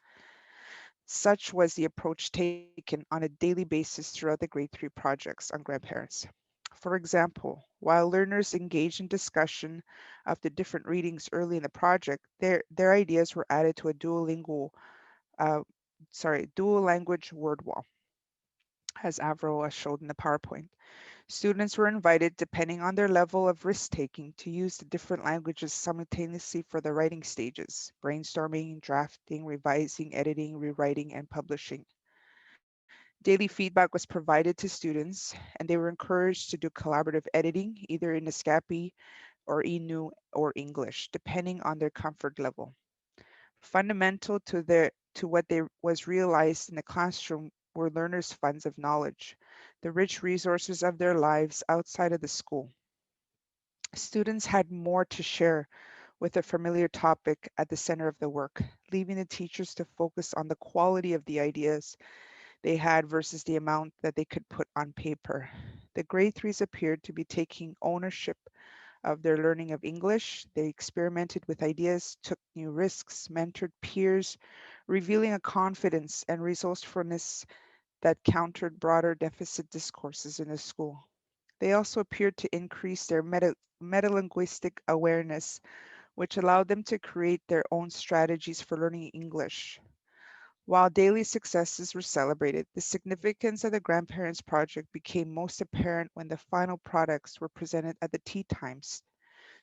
Such was the approach taken on a daily basis throughout the grade 3 projects on grandparents. For example, while learners engaged in discussion of the different readings early in the project, their ideas were added to a uh, dual language word wall, as Avril showed in the PowerPoint. Students were invited, depending on their level of risk-taking, to use the different languages simultaneously for the writing stages: brainstorming, drafting, revising, editing, rewriting, and publishing. Daily feedback was provided to students, and they were encouraged to do collaborative editing, either in Escapi or Inu or English, depending on their comfort level. Fundamental to what they was realized in the classroom were learners' funds of knowledge, the rich resources of their lives outside of the school. Students had more to share with a familiar topic at the center of the work, leaving the teachers to focus on the quality of the ideas they had versus the amount that they could put on paper. The grade threes appeared to be taking ownership of their learning of English. They experimented with ideas, took new risks, mentored peers, revealing a confidence and resourcefulness that countered broader deficit discourses in the school. They also appeared to increase their metalinguistic awareness, which allowed them to create their own strategies for learning English. While daily successes were celebrated, the significance of the Grandparents Project became most apparent when the final products were presented at the tea times.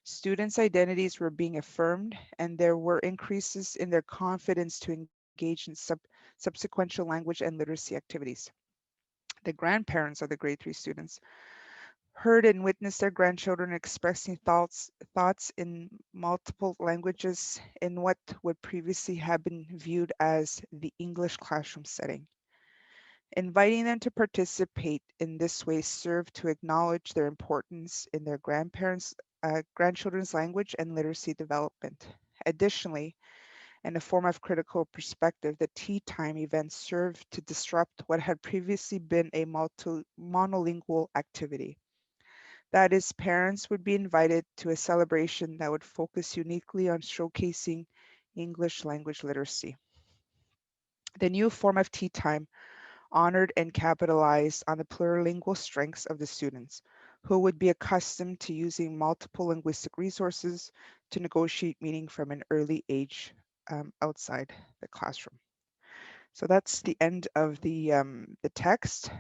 Students' identities were being affirmed, and there were increases in their confidence to engage in subsequential language and literacy activities. The grandparents of the grade 3 students heard and witnessed their grandchildren expressing thoughts in multiple languages in what would previously have been viewed as the English classroom setting. Inviting them to participate in this way served to acknowledge their importance in their grandchildren's language and literacy development. Additionally, in a form of critical perspective, the tea time events served to disrupt what had previously been a monolingual activity. That is, parents would be invited to a celebration that would focus uniquely on showcasing English language literacy. The new form of tea time honored and capitalized on the plurilingual strengths of the students, who would be accustomed to using multiple linguistic resources to negotiate meaning from an early age outside the classroom. So that's the end of the text.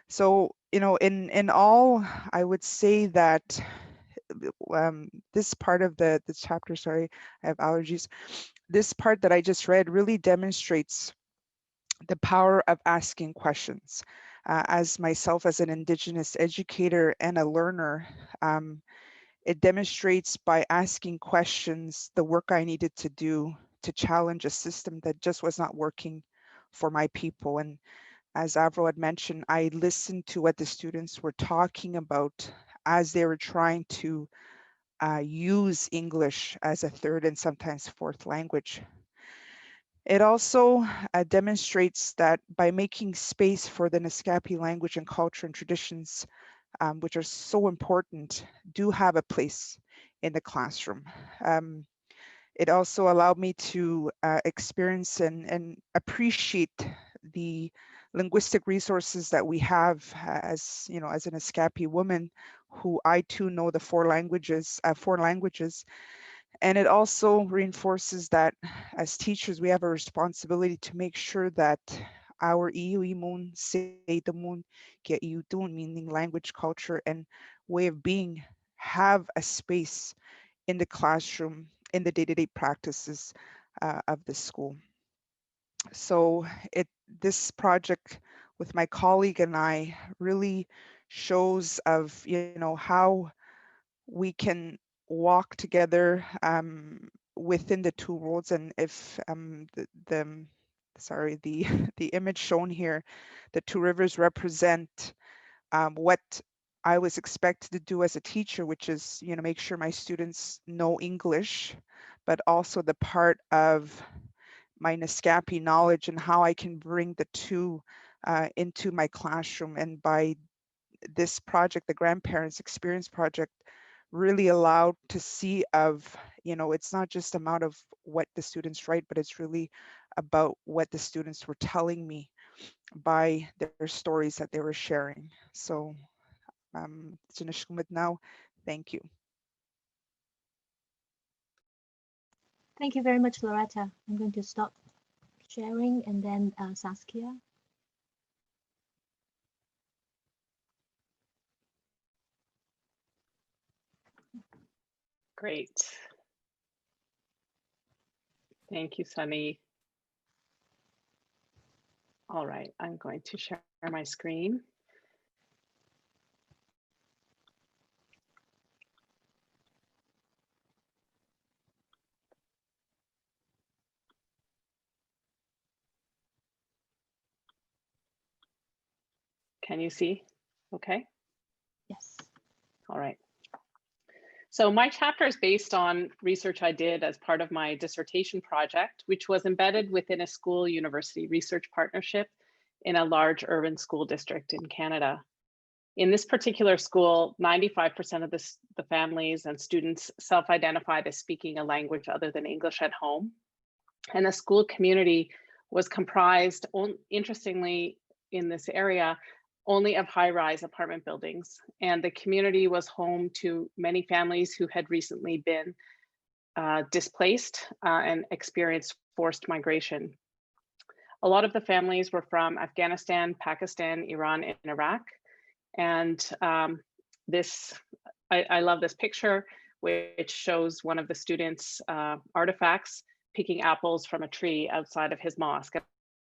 So, you know, in all, I would say that this part of the chapter, sorry, I have allergies. This part that I just read really demonstrates the power of asking questions. As myself, as an Indigenous educator and a learner, it demonstrates by asking questions the work I needed to do to challenge a system that just was not working for my people. And as Avril had mentioned, I listened to what the students were talking about as they were trying to use English as a third and sometimes fourth language. It also demonstrates that by making space for the Naskapi language and culture and traditions, which are so important, do have a place in the classroom. It also allowed me to experience and appreciate the linguistic resources that we have as, you know, as an Naskapi woman, who I too know the foreign languages. And it also reinforces that as teachers, we have a responsibility to make sure that our iuimun, seitamun, kiaiutun, meaning language, culture, and way of being, have a space in the classroom, in the day-to-day practices of the school. So this project with my colleague and I really shows of, you know, how we can walk together within the two worlds. And if the image shown here, the two rivers represent what I was expected to do as a teacher, which is, you know, make sure my students know English, but also the part of my Naskapi knowledge and how I can bring the two into my classroom. And by this project, the Grandparents Experience Project, really allowed to see of, you know, it's not just amount of what the students write, but it's really about what the students were telling me by their stories that they were sharing. So now, thank you. Thank you very much, Loretta. I'm going to stop sharing and then Saskia. Great. Thank you, Sunny. All right, I'm going to share my screen. Can you see? Okay. Yes. All right. So my chapter is based on research I did as part of my dissertation project, which was embedded within a school-university research partnership in a large urban school district in Canada. In this particular school, 95% of the families and students self-identified as speaking a language other than English at home. And the school community was comprised, interestingly, in this area, only of high-rise apartment buildings. And the community was home to many families who had recently been displaced and experienced forced migration. A lot of the families were from Afghanistan, Pakistan, Iran, and Iraq. And I love this picture, which shows one of the students' artifacts picking apples from a tree outside of his mosque.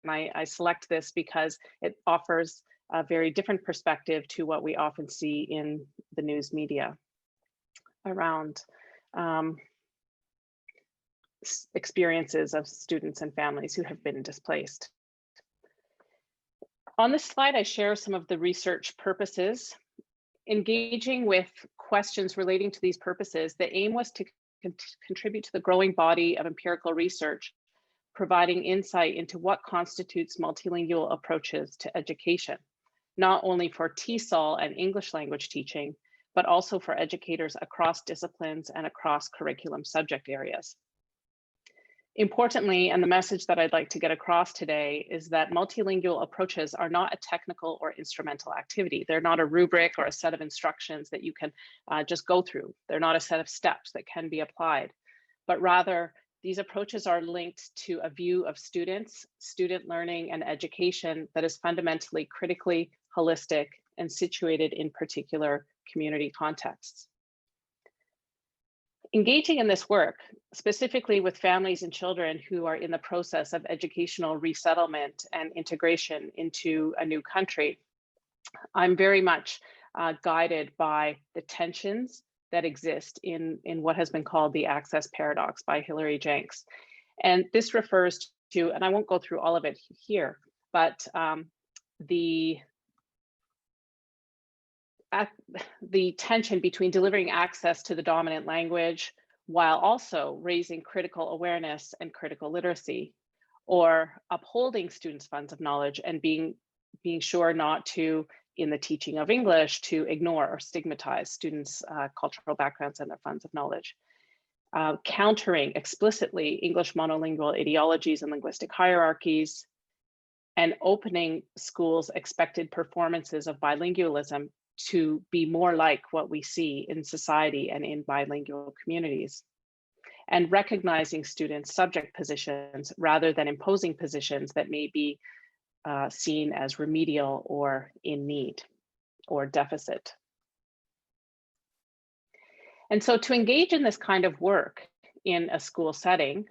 And I select this because it offers a very different perspective to what we often see in the news media around experiences of students and families who have been displaced. On this slide, I share some of the research purposes. Engaging with questions relating to these purposes, the aim was to contribute to the growing body of empirical research, providing insight into what constitutes multilingual approaches to education, not only for TESOL and English language teaching, but also for educators across disciplines and across curriculum subject areas. Importantly, and the message that I'd like to get across today, is that multilingual approaches are not a technical or instrumental activity. They're not a rubric or a set of instructions that you can just go through. They're not a set of steps that can be applied, but rather these approaches are linked to a view of students, student learning, and education that is fundamentally critically holistic and situated in particular community contexts. Engaging in this work, specifically with families and children who are in the process of educational resettlement and integration into a new country, I'm very much guided by the tensions that exist in what has been called the access paradox by Hilary Jenks. And this refers to, and I won't go through all of it here, but the tension between delivering access to the dominant language while also raising critical awareness and critical literacy, or upholding students' funds of knowledge and being sure not to, in the teaching of English, to ignore or stigmatize students' cultural backgrounds and their funds of knowledge. Countering explicitly English monolingual ideologies and linguistic hierarchies, and opening schools' expected performances of bilingualism to be more like what we see in society and in bilingual communities, and recognizing students' subject positions rather than imposing positions that may be seen as remedial or in need or deficit. And so to engage in this kind of work in a school setting,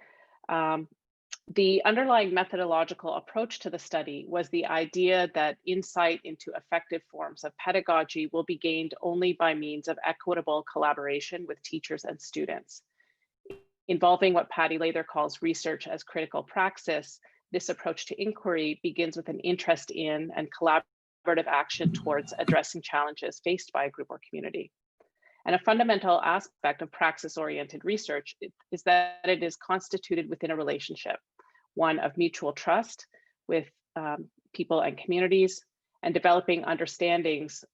the underlying methodological approach to the study was the idea that insight into effective forms of pedagogy will be gained only by means of equitable collaboration with teachers and students. Involving what Patty Lather calls research as critical praxis, this approach to inquiry begins with an interest in and collaborative action towards addressing challenges faced by a group or community. And a fundamental aspect of praxis-oriented research is that it is constituted within a relationship, one of mutual trust with people and communities, and developing understandings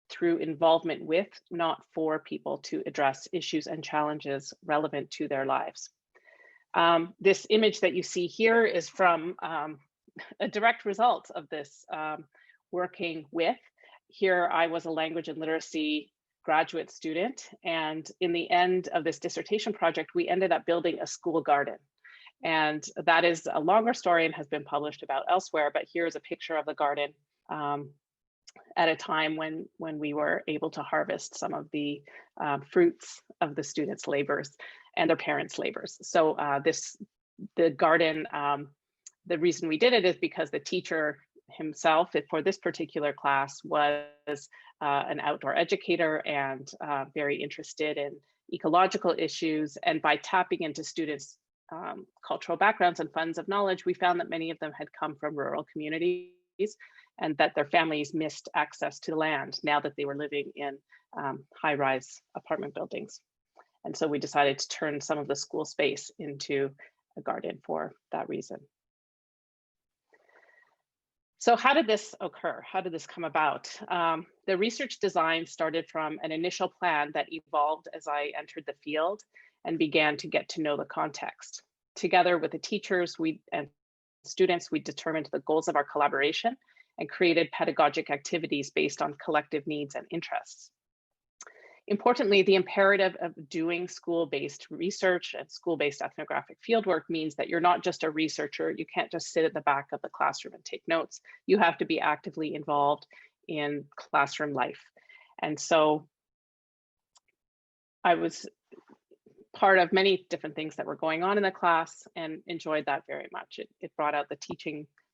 through involvement with, not for people to address issues and challenges relevant to their lives. This image that you see here is from a direct result of this working with. Here I was a language and literacy graduate student, and in the end of this dissertation project, we ended up building a school garden. And that is a longer story and has been published about elsewhere, but here's a picture of the garden at a time when we were able to harvest some of the fruits of the students' labors and their parents' labors. So the garden, the reason we did it is because the teacher himself for this particular class was an outdoor educator and very interested in ecological issues. And by tapping into students' cultural backgrounds and funds of knowledge, we found that many of them had come from rural communities and that their families missed access to land now that they were living in high-rise apartment buildings. And so we decided to turn some of the school space into a garden for that reason. So how did this occur? How did this come about? The research design started from an initial plan that evolved as I entered the field and began to get to know the context. Together with the teachers and students, we determined the goals of our collaboration and created pedagogic activities based on collective needs and interests. Importantly, the imperative of doing school-based research and school-based ethnographic fieldwork means that you're not just a researcher. You can't just sit at the back of the classroom and take notes. You have to be actively involved in classroom life. And so I was part of many different things that were going on in the class and enjoyed that very much. It brought out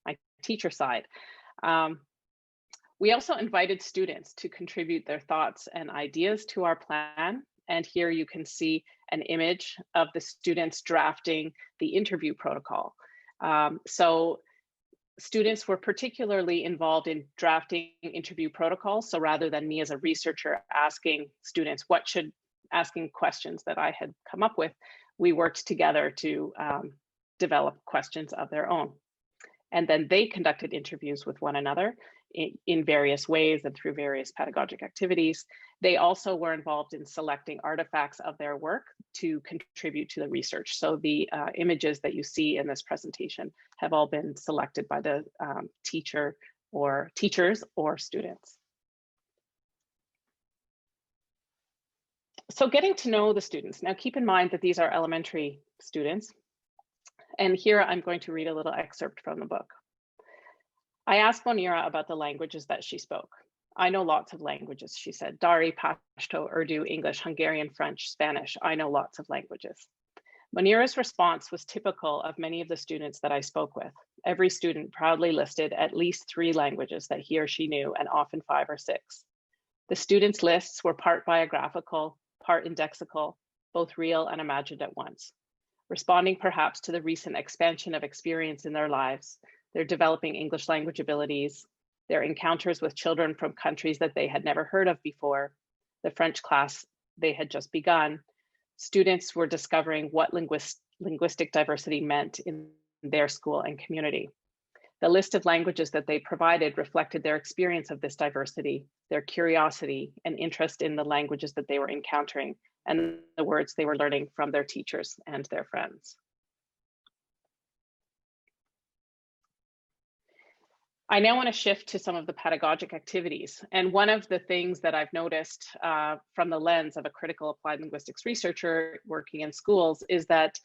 my teacher side. We also invited students to contribute their thoughts and ideas to our plan. And here you can see an image of the students drafting the interview protocol. So students were particularly involved in drafting interview protocols. So rather than me as a researcher asking students asking questions that I had come up with, we worked together to develop questions of their own. And then they conducted interviews with one another in various ways and through various pedagogic activities. They also were involved in selecting artifacts of their work to contribute to the research. So the images that you see in this presentation have all been selected by the teachers or students. So getting to know the students. Now keep in mind that these are elementary students. And here I'm going to read a little excerpt from the book. I asked Monira about the languages that she spoke. I know lots of languages, she said. Dari, Pashto, Urdu, English, Hungarian, French, Spanish. I know lots of languages. Monira's response was typical of many of the students that I spoke with. Every student proudly listed at least 3 languages that he or she knew, and often 5 or 6. The students' lists were part biographical, part indexical, both real and imagined at once, responding perhaps to the recent expansion of experience in their lives, their developing English language abilities, their encounters with children from countries that they had never heard of before, the French class they had just begun. Students were discovering what linguistic diversity meant in their school and community. The list of languages that they provided reflected their experience of this diversity, their curiosity and interest in the languages that they were encountering, and the words they were learning from their teachers and their friends. I now want to shift to some of the pedagogic activities. And one of the things that I've noticed from the lens of a critical applied linguistics researcher working in schools is that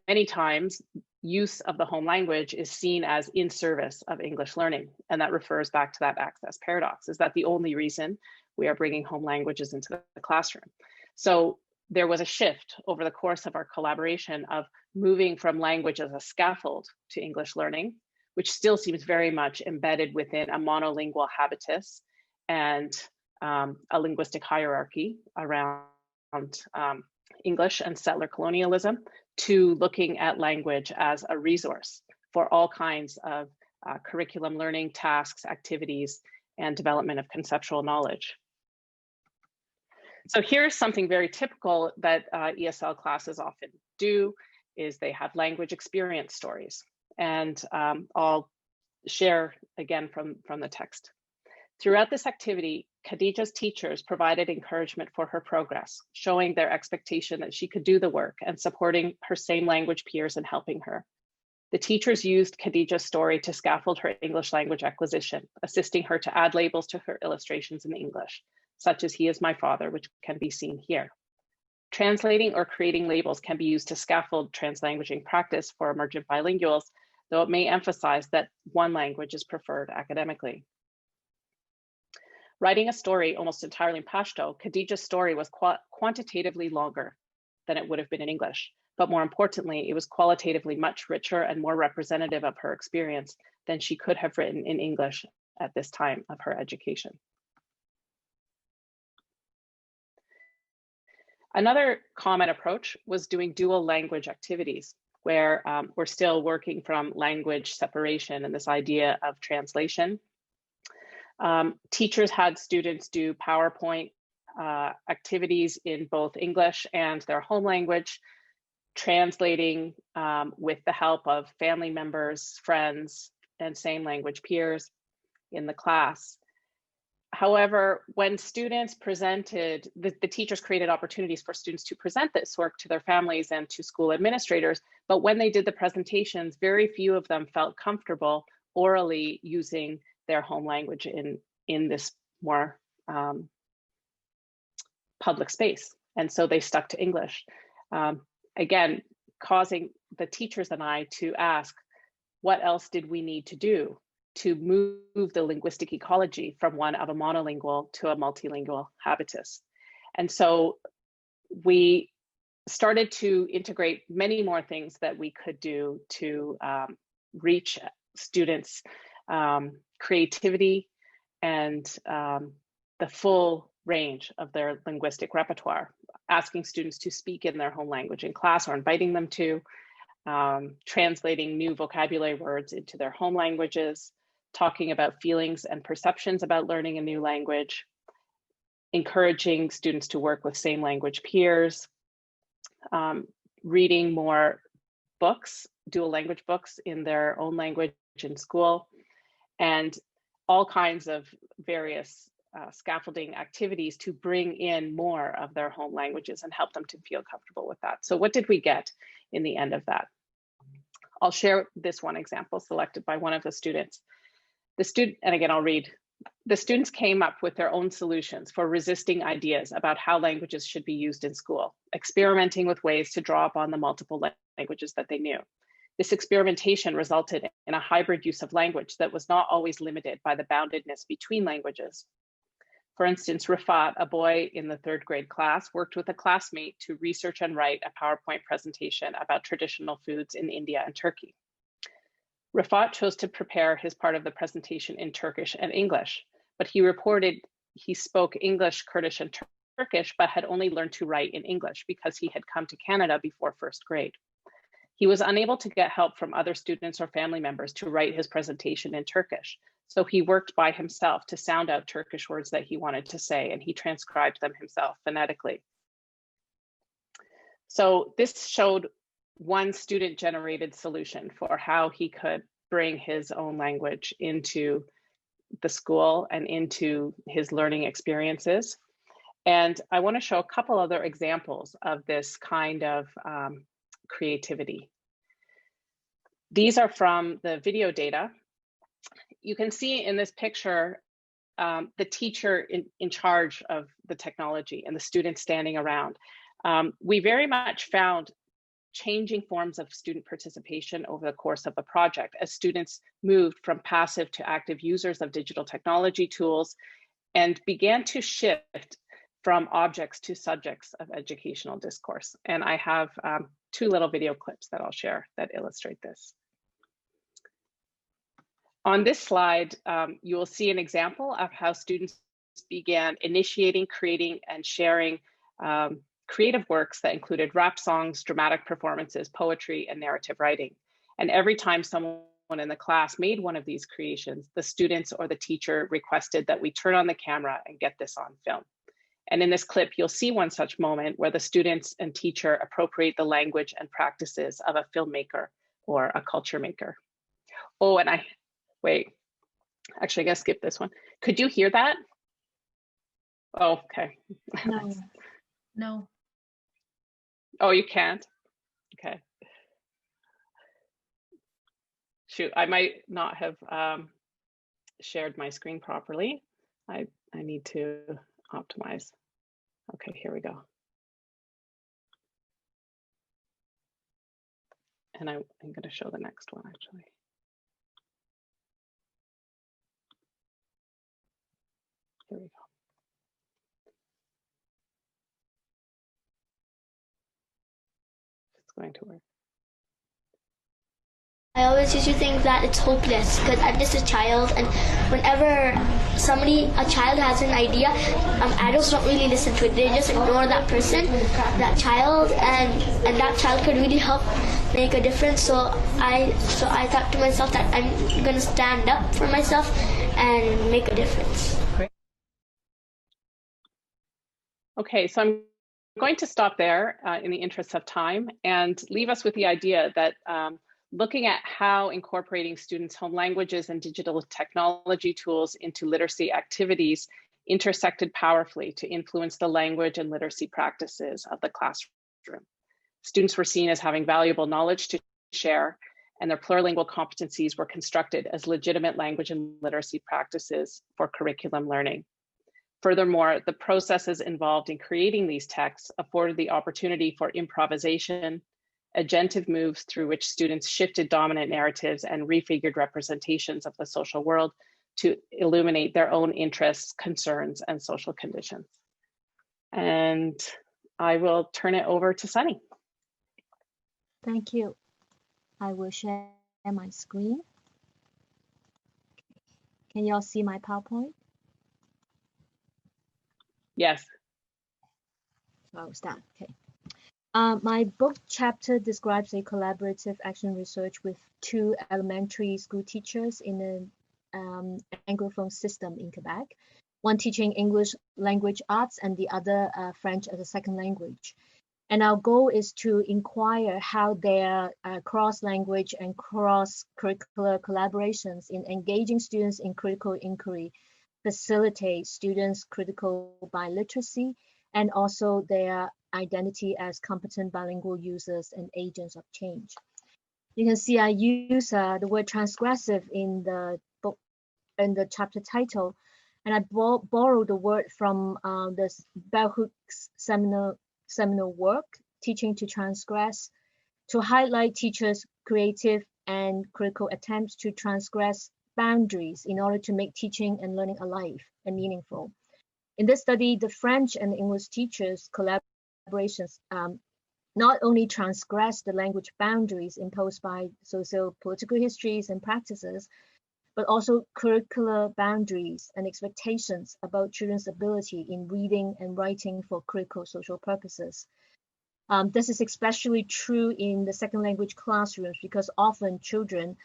many times use of the home language is seen as in service of English learning. And that refers back to that access paradox. Is that the only reason we are bringing home languages into the classroom? So there was a shift over the course of our collaboration of moving from language as a scaffold to English learning, which still seems very much embedded within a monolingual habitus and a linguistic hierarchy around English and settler colonialism, to looking at language as a resource for all kinds of curriculum learning, tasks, activities, and development of conceptual knowledge. So here's something very typical that ESL classes often do, is they have language experience stories. And I'll share again from the text. Throughout this activity, Khadijah's teachers provided encouragement for her progress, showing their expectation that she could do the work and supporting her same language peers and helping her. The teachers used Khadijah's story to scaffold her English language acquisition, assisting her to add labels to her illustrations in English, such as "He is my father," which can be seen here. Translating or creating labels can be used to scaffold translanguaging practice for emergent bilinguals, though it may emphasize that one language is preferred academically. Writing a story almost entirely in Pashto, Khadijah's story was quantitatively longer than it would have been in English, but more importantly, it was qualitatively much richer and more representative of her experience than she could have written in English at this time of her education. Another common approach was doing dual language activities, where we're still working from language separation and this idea of translation. Teachers had students do PowerPoint activities in both English and their home language, translating with the help of family members, friends, and same language peers in the class. However, when students presented, the teachers created opportunities for students to present this work to their families and to school administrators, but when they did the presentations, very few of them felt comfortable orally using their home language in this more public space. And so they stuck to English. Again, causing the teachers and I to ask, what else did we need to do to move the linguistic ecology from one of a monolingual to a multilingual habitus? And so we started to integrate many more things that we could do to reach students' creativity and the full range of their linguistic repertoire, asking students to speak in their home language in class or inviting them to, translating new vocabulary words into their home languages, talking about feelings and perceptions about learning a new language, encouraging students to work with same language peers, reading more books, dual language books in their own language in school, and all kinds of various scaffolding activities to bring in more of their home languages and help them to feel comfortable with that. So what did we get in the end of that? I'll share this one example selected by one of the students. The student, and again, I'll read the students came up with their own solutions for resisting ideas about how languages should be used in school, experimenting with ways to draw upon the multiple languages that they knew. This experimentation resulted in a hybrid use of language that was not always limited by the boundedness between languages. For instance, Rafat, a boy in the 3rd grade class, worked with a classmate to research and write a PowerPoint presentation about traditional foods in India and Turkey. Rafat chose to prepare his part of the presentation in Turkish and English, but he reported he spoke English, Kurdish, and Turkish, but had only learned to write in English because he had come to Canada before 1st grade. He was unable to get help from other students or family members to write his presentation in Turkish, so he worked by himself to sound out Turkish words that he wanted to say, and he transcribed them himself phonetically. So this showed one student-generated solution for how he could bring his own language into the school and into his learning experiences. And I want to show a couple other examples of this kind of creativity. These are from the video data. You can see in this picture the teacher in charge of the technology and the students standing around. We very much found changing forms of student participation over the course of the project as students moved from passive to active users of digital technology tools and began to shift from objects to subjects of educational discourse. And I have 2 little video clips that I'll share that illustrate this. On this slide, you will see an example of how students began initiating, creating, and sharing creative works that included rap songs, dramatic performances, poetry, and narrative writing. And every time someone in the class made one of these creations, the students or the teacher requested that we turn on the camera and get this on film. And in this clip, you'll see one such moment where the students and teacher appropriate the language and practices of a filmmaker or a culture maker. Oh, and wait, actually, I gotta skip this one. Could you hear that? Oh, okay. No. No. Oh, you can't? Okay. Shoot, I might not have shared my screen properly. I need to optimize. Okay, here we go. And I'm going to show the next one actually. Here we go. It's going to work. I always used to think that it's hopeless because I'm just a child, and whenever a child has an idea, adults don't really listen to it. They just ignore that person, that child, and that child could really help make a difference. So I thought to myself that I'm going to stand up for myself and make a difference. Okay, so I'm going to stop there in the interest of time and leave us with the idea that looking at how incorporating students' home languages and digital technology tools into literacy activities intersected powerfully to influence the language and literacy practices of the classroom. Students were seen as having valuable knowledge to share, and their plurilingual competencies were constructed as legitimate language and literacy practices for curriculum learning. Furthermore, the processes involved in creating these texts afforded the opportunity for improvisation, agentive moves through which students shifted dominant narratives and refigured representations of the social world to illuminate their own interests, concerns, and social conditions. And I will turn it over to Sunny. Thank you. I will share my screen. Can you all see my PowerPoint? Yes. So I'll start. Okay. My book chapter describes a collaborative action research with 2 elementary school teachers in an Anglophone system in Quebec, one teaching English language arts and the other French as a second language. And our goal is to inquire how their cross-language and cross-curricular collaborations in engaging students in critical inquiry facilitate students' critical biliteracy and also their identity as competent bilingual users and agents of change. You can see I use the word transgressive in the book, in the chapter title, And I borrowed the word from this Bell Hooks seminal work, Teaching to Transgress, to highlight teachers' creative and critical attempts to transgress boundaries in order to make teaching and learning alive and meaningful. In this study, the French and English teachers' collaborations not only transgress the language boundaries imposed by socio-political histories and practices, but also curricular boundaries and expectations about children's ability in reading and writing for critical social purposes. This is especially true in the second language classrooms because often children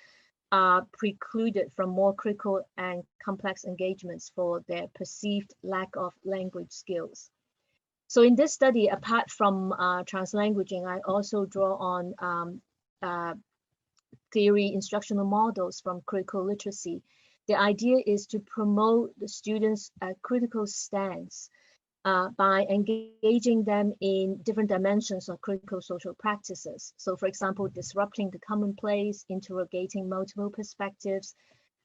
are precluded from more critical and complex engagements for their perceived lack of language skills. So in this study, apart from translanguaging, I also draw on theory instructional models from critical literacy. The idea is to promote the students' critical stance by engaging them in different dimensions of critical social practices. So for example, disrupting the commonplace, interrogating multiple perspectives,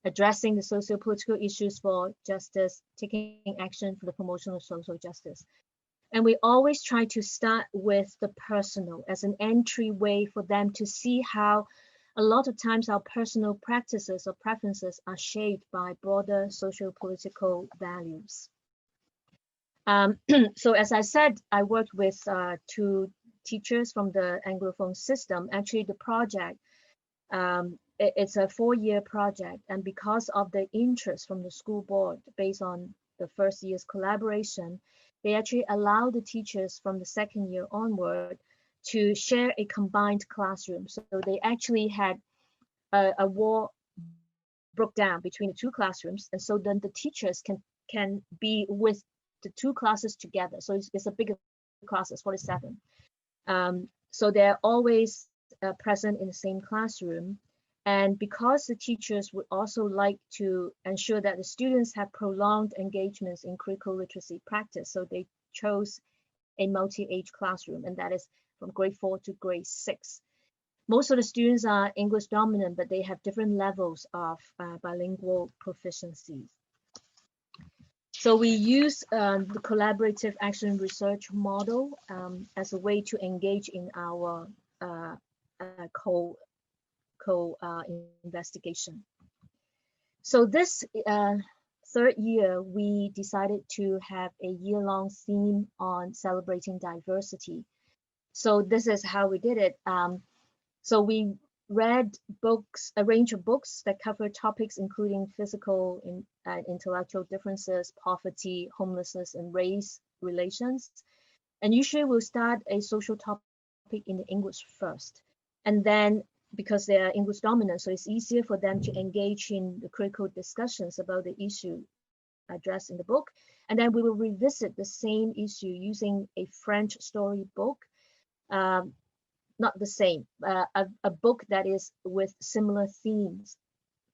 addressing the socio-political issues for justice, taking action for the promotion of social justice. And we always try to start with the personal as an entryway for them to see how a lot of times our personal practices or preferences are shaped by broader socio-political values. So as I said, I worked with 2 teachers from the Anglophone system. Actually, the project, it's a 4-year project. And because of the interest from the school board, based on the first year's collaboration, they actually allow the teachers from the 2nd year onward to share a combined classroom. So they actually had a wall broke down between the 2 classrooms. And so then the teachers can be with the 2 classes together. So it's a bigger class, it's 47. So they're always present in the same classroom. And because the teachers would also like to ensure that the students have prolonged engagements in critical literacy practice, so they chose a multi-age classroom, and that is from grade 4 to grade 6. Most of the students are English dominant, but they have different levels of bilingual proficiency. So we use the collaborative action research model as a way to engage in our co-investigation. So this 3rd year, we decided to have a year-long theme on celebrating diversity. So this is how we did it. So we read books, a range of books that cover topics including physical and intellectual differences, poverty, homelessness, and race relations. And usually we'll start a social topic in the English first. And then because they are English dominant, so it's easier for them to engage in the critical discussions about the issue addressed in the book. And then we will revisit the same issue using a French story book. Not the same, a book that is with similar themes,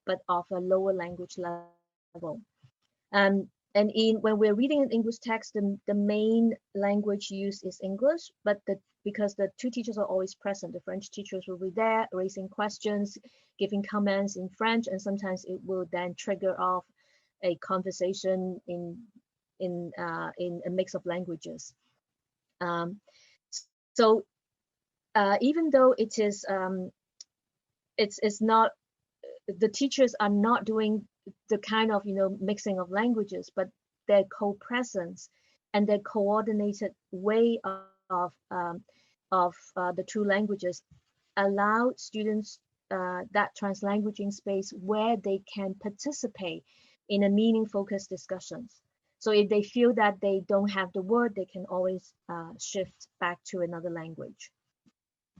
but of a lower language level. And when we're reading an English text, the main language used is English, but because the 2 teachers are always present, the French teachers will be there raising questions, giving comments in French, and sometimes it will then trigger off a conversation in a mix of languages. So even though it is, it's not, the teachers are not doing the kind of mixing of languages, but their co-presence and their coordinated way of the 2 languages allow students that translanguaging space where they can participate in a meaning-focused discussions. So if they feel that they don't have the word, they can always shift back to another language.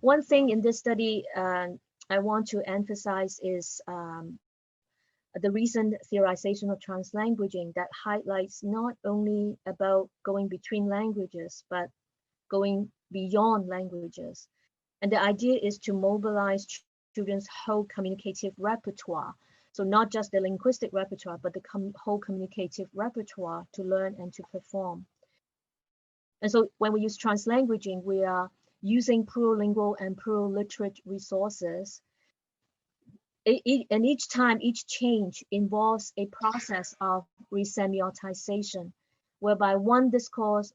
One thing in this study I want to emphasize is the recent theorization of translanguaging that highlights not only about going between languages, but going beyond languages. And the idea is to mobilize children's whole communicative repertoire. So not just the linguistic repertoire, but the whole communicative repertoire to learn and to perform. And so when we use translanguaging, we are using plurilingual and plurilliterate resources and each time, each change involves a process of resemiotization, whereby one discourse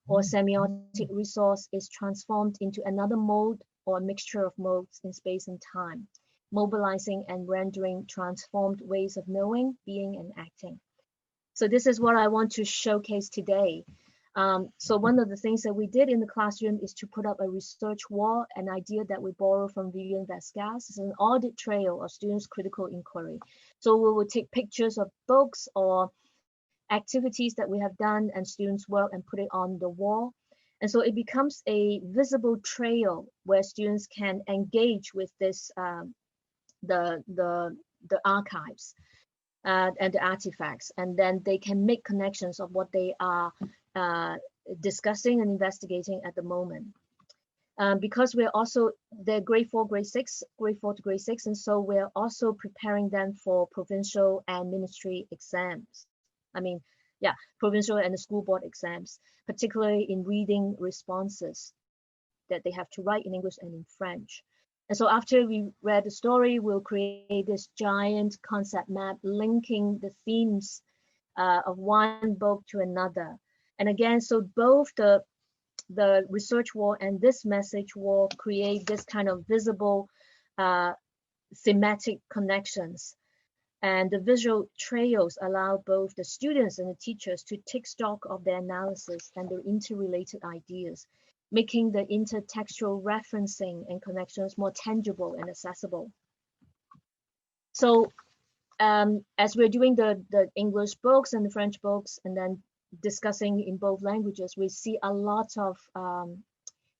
or semiotic resource is transformed into another mode or a mixture of modes in space and time, mobilizing and rendering transformed ways of knowing, being, and acting. So this is what I want to showcase today. So one of the things that we did in the classroom is to put up a research wall, an idea that we borrow from Vivian Vasquez. It's an audit trail of students' critical inquiry. So we will take pictures of books or activities that we have done and students' work and put it on the wall. And so it becomes a visible trail where students can engage with this, the archives and the artifacts, and then they can make connections of what they are discussing and investigating at the moment. Because we're also, they're grade 4 to grade 6, and so we're also preparing them for provincial and ministry exams. Provincial and the school board exams, particularly in reading responses that they have to write in English and in French. And so after we read the story, we'll create this giant concept map linking the themes of one book to another. And again, so both the research wall and this message wall create this kind of visible thematic connections. And the visual trails allow both the students and the teachers to take stock of their analysis and their interrelated ideas, making the intertextual referencing and connections more tangible and accessible. So as we're doing the English books and the French books and then discussing in both languages, we see a lot of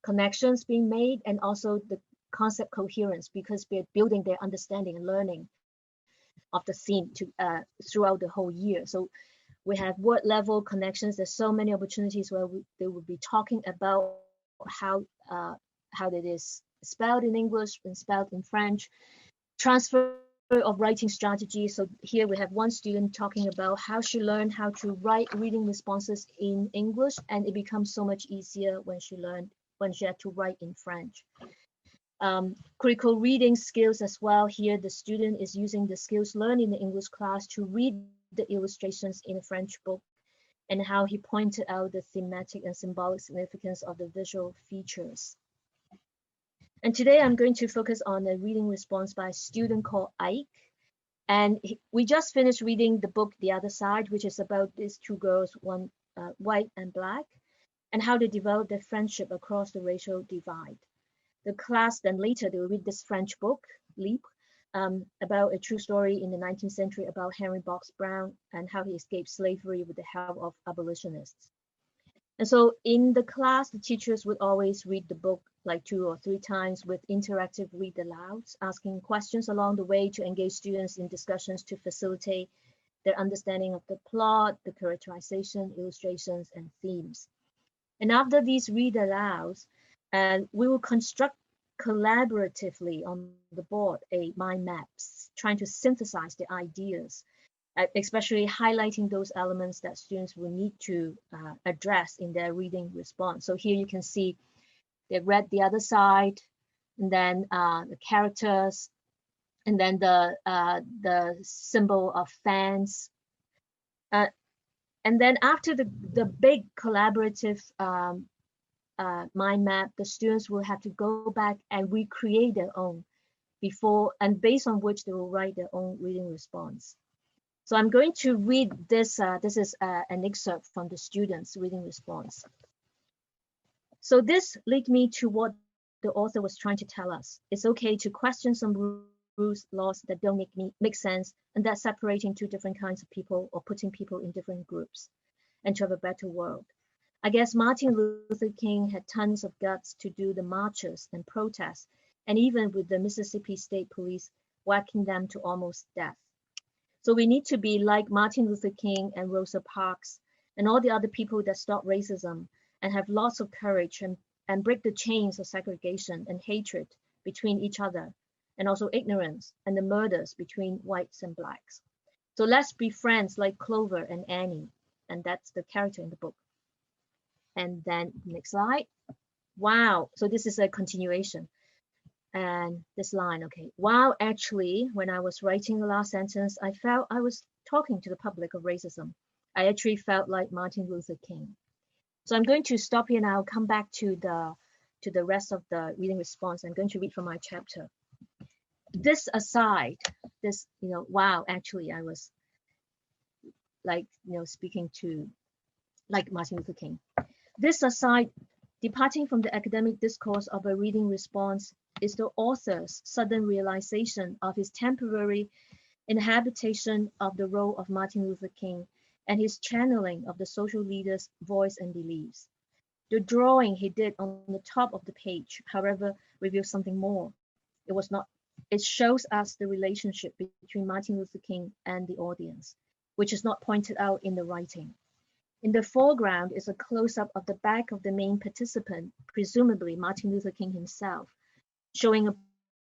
connections being made and also the concept coherence, because we're building their understanding and learning of the theme throughout the whole year. So we have word level connections. There's so many opportunities where they will be talking about how it is spelled in English and spelled in French, transfer of writing strategy. So here we have one student talking about how she learned how to write reading responses in English, and it becomes so much easier when she had to write in French. Critical reading skills as well. Here the student is using the skills learned in the English class to read the illustrations in a French book, and how he pointed out the thematic and symbolic significance of the visual features. And today I'm going to focus on a reading response by a student called Aitken. And we just finished reading the book The Other Side, which is about these two girls, one white and black, and how they develop their friendship across the racial divide. The class then later they will read this French book, Libre, about a true story in the 19th century about Henry Box Brown and how he escaped slavery with the help of abolitionists. And so in the class, the teachers would always read the book like 2 or 3 times with interactive read alouds, asking questions along the way to engage students in discussions to facilitate their understanding of the plot, the characterization, illustrations, and themes. And after these read alouds, we will construct collaboratively on the board a mind maps, trying to synthesize the ideas, especially highlighting those elements that students will need to address in their reading response. So here you can see they read The Other Side, and then the characters, and then the symbol of fans. And then after the big collaborative mind map, the students will have to go back and recreate their own and based on which they will write their own reading response. So I'm going to read this. This is an excerpt from the students' reading response. So this led me to what the author was trying to tell us. It's okay to question some rules, laws that don't make sense, and that's separating 2 different kinds of people or putting people in different groups, and to have a better world. I guess Martin Luther King had tons of guts to do the marches and protests, and even with the Mississippi State Police whacking them to almost death. So we need to be like Martin Luther King and Rosa Parks and all the other people that stop racism and have lots of courage and break the chains of segregation and hatred between each other, and also ignorance and the murders between whites and blacks. So let's be friends like Clover and Annie, and that's the character in the book. And then next slide. Wow, so this is a continuation. And this line, okay, while actually, when I was writing the last sentence, I felt I was talking to the public of racism. I actually felt like Martin Luther King. So I'm going to stop here now, come back to the rest of the reading response. I'm going to read from my chapter. This aside, this, wow, actually, I was like, speaking to like Martin Luther King. This aside, departing from the academic discourse of a reading response is the author's sudden realization of his temporary inhabitation of the role of Martin Luther King and his channeling of the social leader's voice and beliefs. The drawing he did on the top of the page, however, reveals something more. It shows us the relationship between Martin Luther King and the audience, which is not pointed out in the writing. In the foreground is a close-up of the back of the main participant, presumably Martin Luther King himself, showing a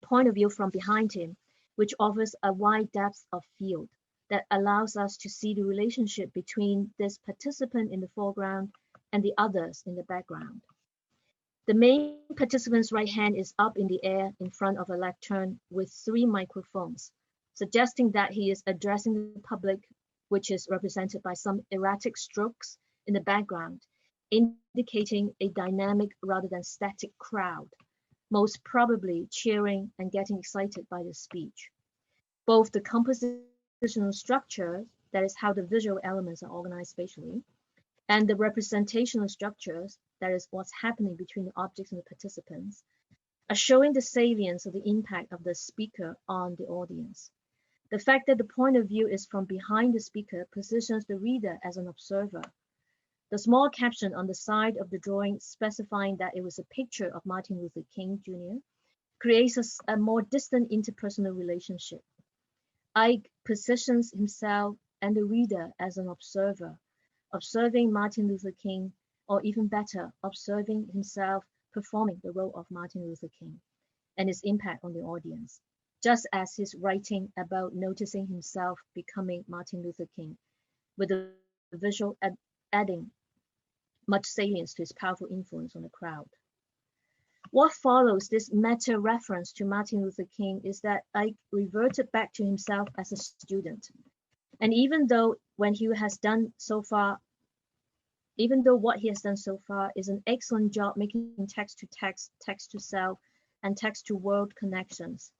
point of view from behind him, which offers a wide depth of field that allows us to see the relationship between this participant in the foreground and the others in the background. The main participant's right hand is up in the air in front of a lectern with 3 microphones, suggesting that he is addressing the public, which is represented by some erratic strokes in the background, indicating a dynamic rather than static crowd, most probably cheering and getting excited by the speech. Both the compositional structure, that is how the visual elements are organized spatially, and the representational structures, that is what's happening between the objects and the participants, are showing the salience of the impact of the speaker on the audience. The fact that the point of view is from behind the speaker positions the reader as an observer. The small caption on the side of the drawing specifying that it was a picture of Martin Luther King Jr. creates a more distant interpersonal relationship. Ike positions himself and the reader as an observer, observing Martin Luther King, or even better, observing himself performing the role of Martin Luther King and his impact on the audience, just as his writing about noticing himself becoming Martin Luther King, with the visual adding much salience to his powerful influence on the crowd. What follows this meta-reference to Martin Luther King is that Ike reverted back to himself as a student. And even though what he has done so far is an excellent job making text-to-text, text-to-self, and text-to-world connections,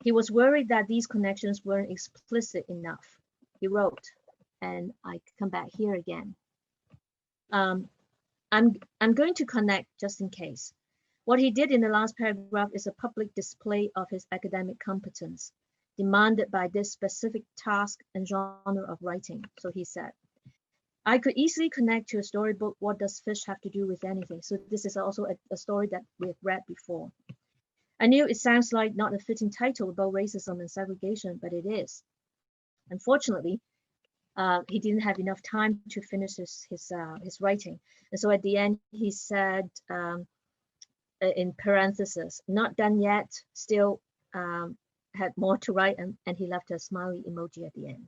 he was worried that these connections weren't explicit enough. He wrote, and I come back here again. I'm going to connect just in case. What he did in the last paragraph is a public display of his academic competence, demanded by this specific task and genre of writing. So he said, I could easily connect to a storybook, What Does Fish Have to Do with Anything? So this is also a story that we've read before. I knew it sounds like not a fitting title about racism and segregation, but it is. Unfortunately, he didn't have enough time to finish his writing. And so at the end, he said, in parentheses, not done yet, still had more to write, and he left a smiley emoji at the end.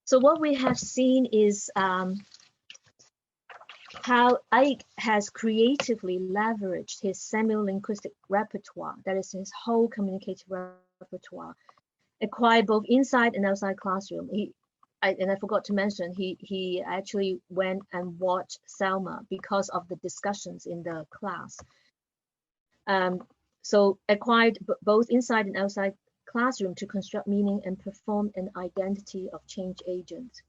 So what we have seen is how Ike has creatively leveraged his semiolinguistic repertoire, that is his whole communicative repertoire, acquired both inside and outside classroom. And I forgot to mention, he actually went and watched Selma because of the discussions in the class. So acquired both inside and outside classroom to construct meaning and perform an identity of change agent.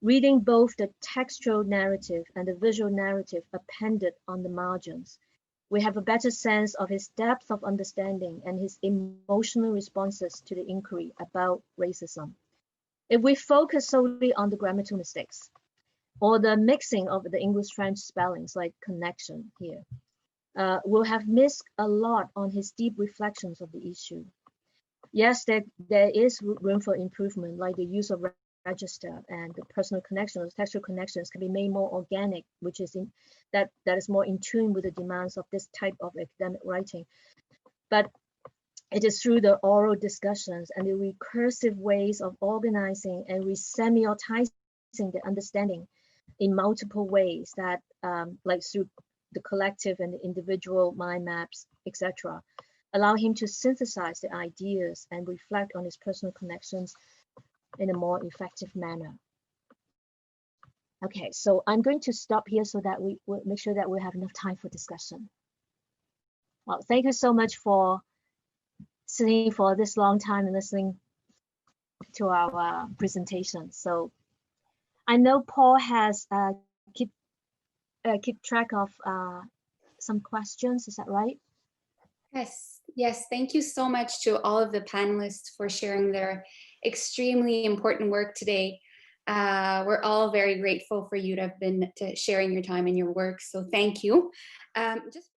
Reading both the textual narrative and the visual narrative appended on the margins, we have a better sense of his depth of understanding and his emotional responses to the inquiry about racism. If we focus solely on the grammatical mistakes or the mixing of the English-French spellings like connection here, we'll have missed a lot on his deep reflections of the issue. Yes, there is room for improvement, like the use of register and the personal connections, textual connections can be made more organic, which is that is more in tune with the demands of this type of academic writing. But it is through the oral discussions and the recursive ways of organizing and resemiotizing the understanding in multiple ways that, like through the collective and the individual mind maps, etc. Allow him to synthesize the ideas and reflect on his personal connections in a more effective manner. Okay, so I'm going to stop here so that we will make sure that we have enough time for discussion. Well, thank you so much for sitting for this long time and listening to our presentation. So I know Paul has keep track of some questions, is that right? Yes, thank you so much to all of the panelists for sharing their extremely important work today. We're all very grateful for you to have been sharing your time and your work, so thank you. Just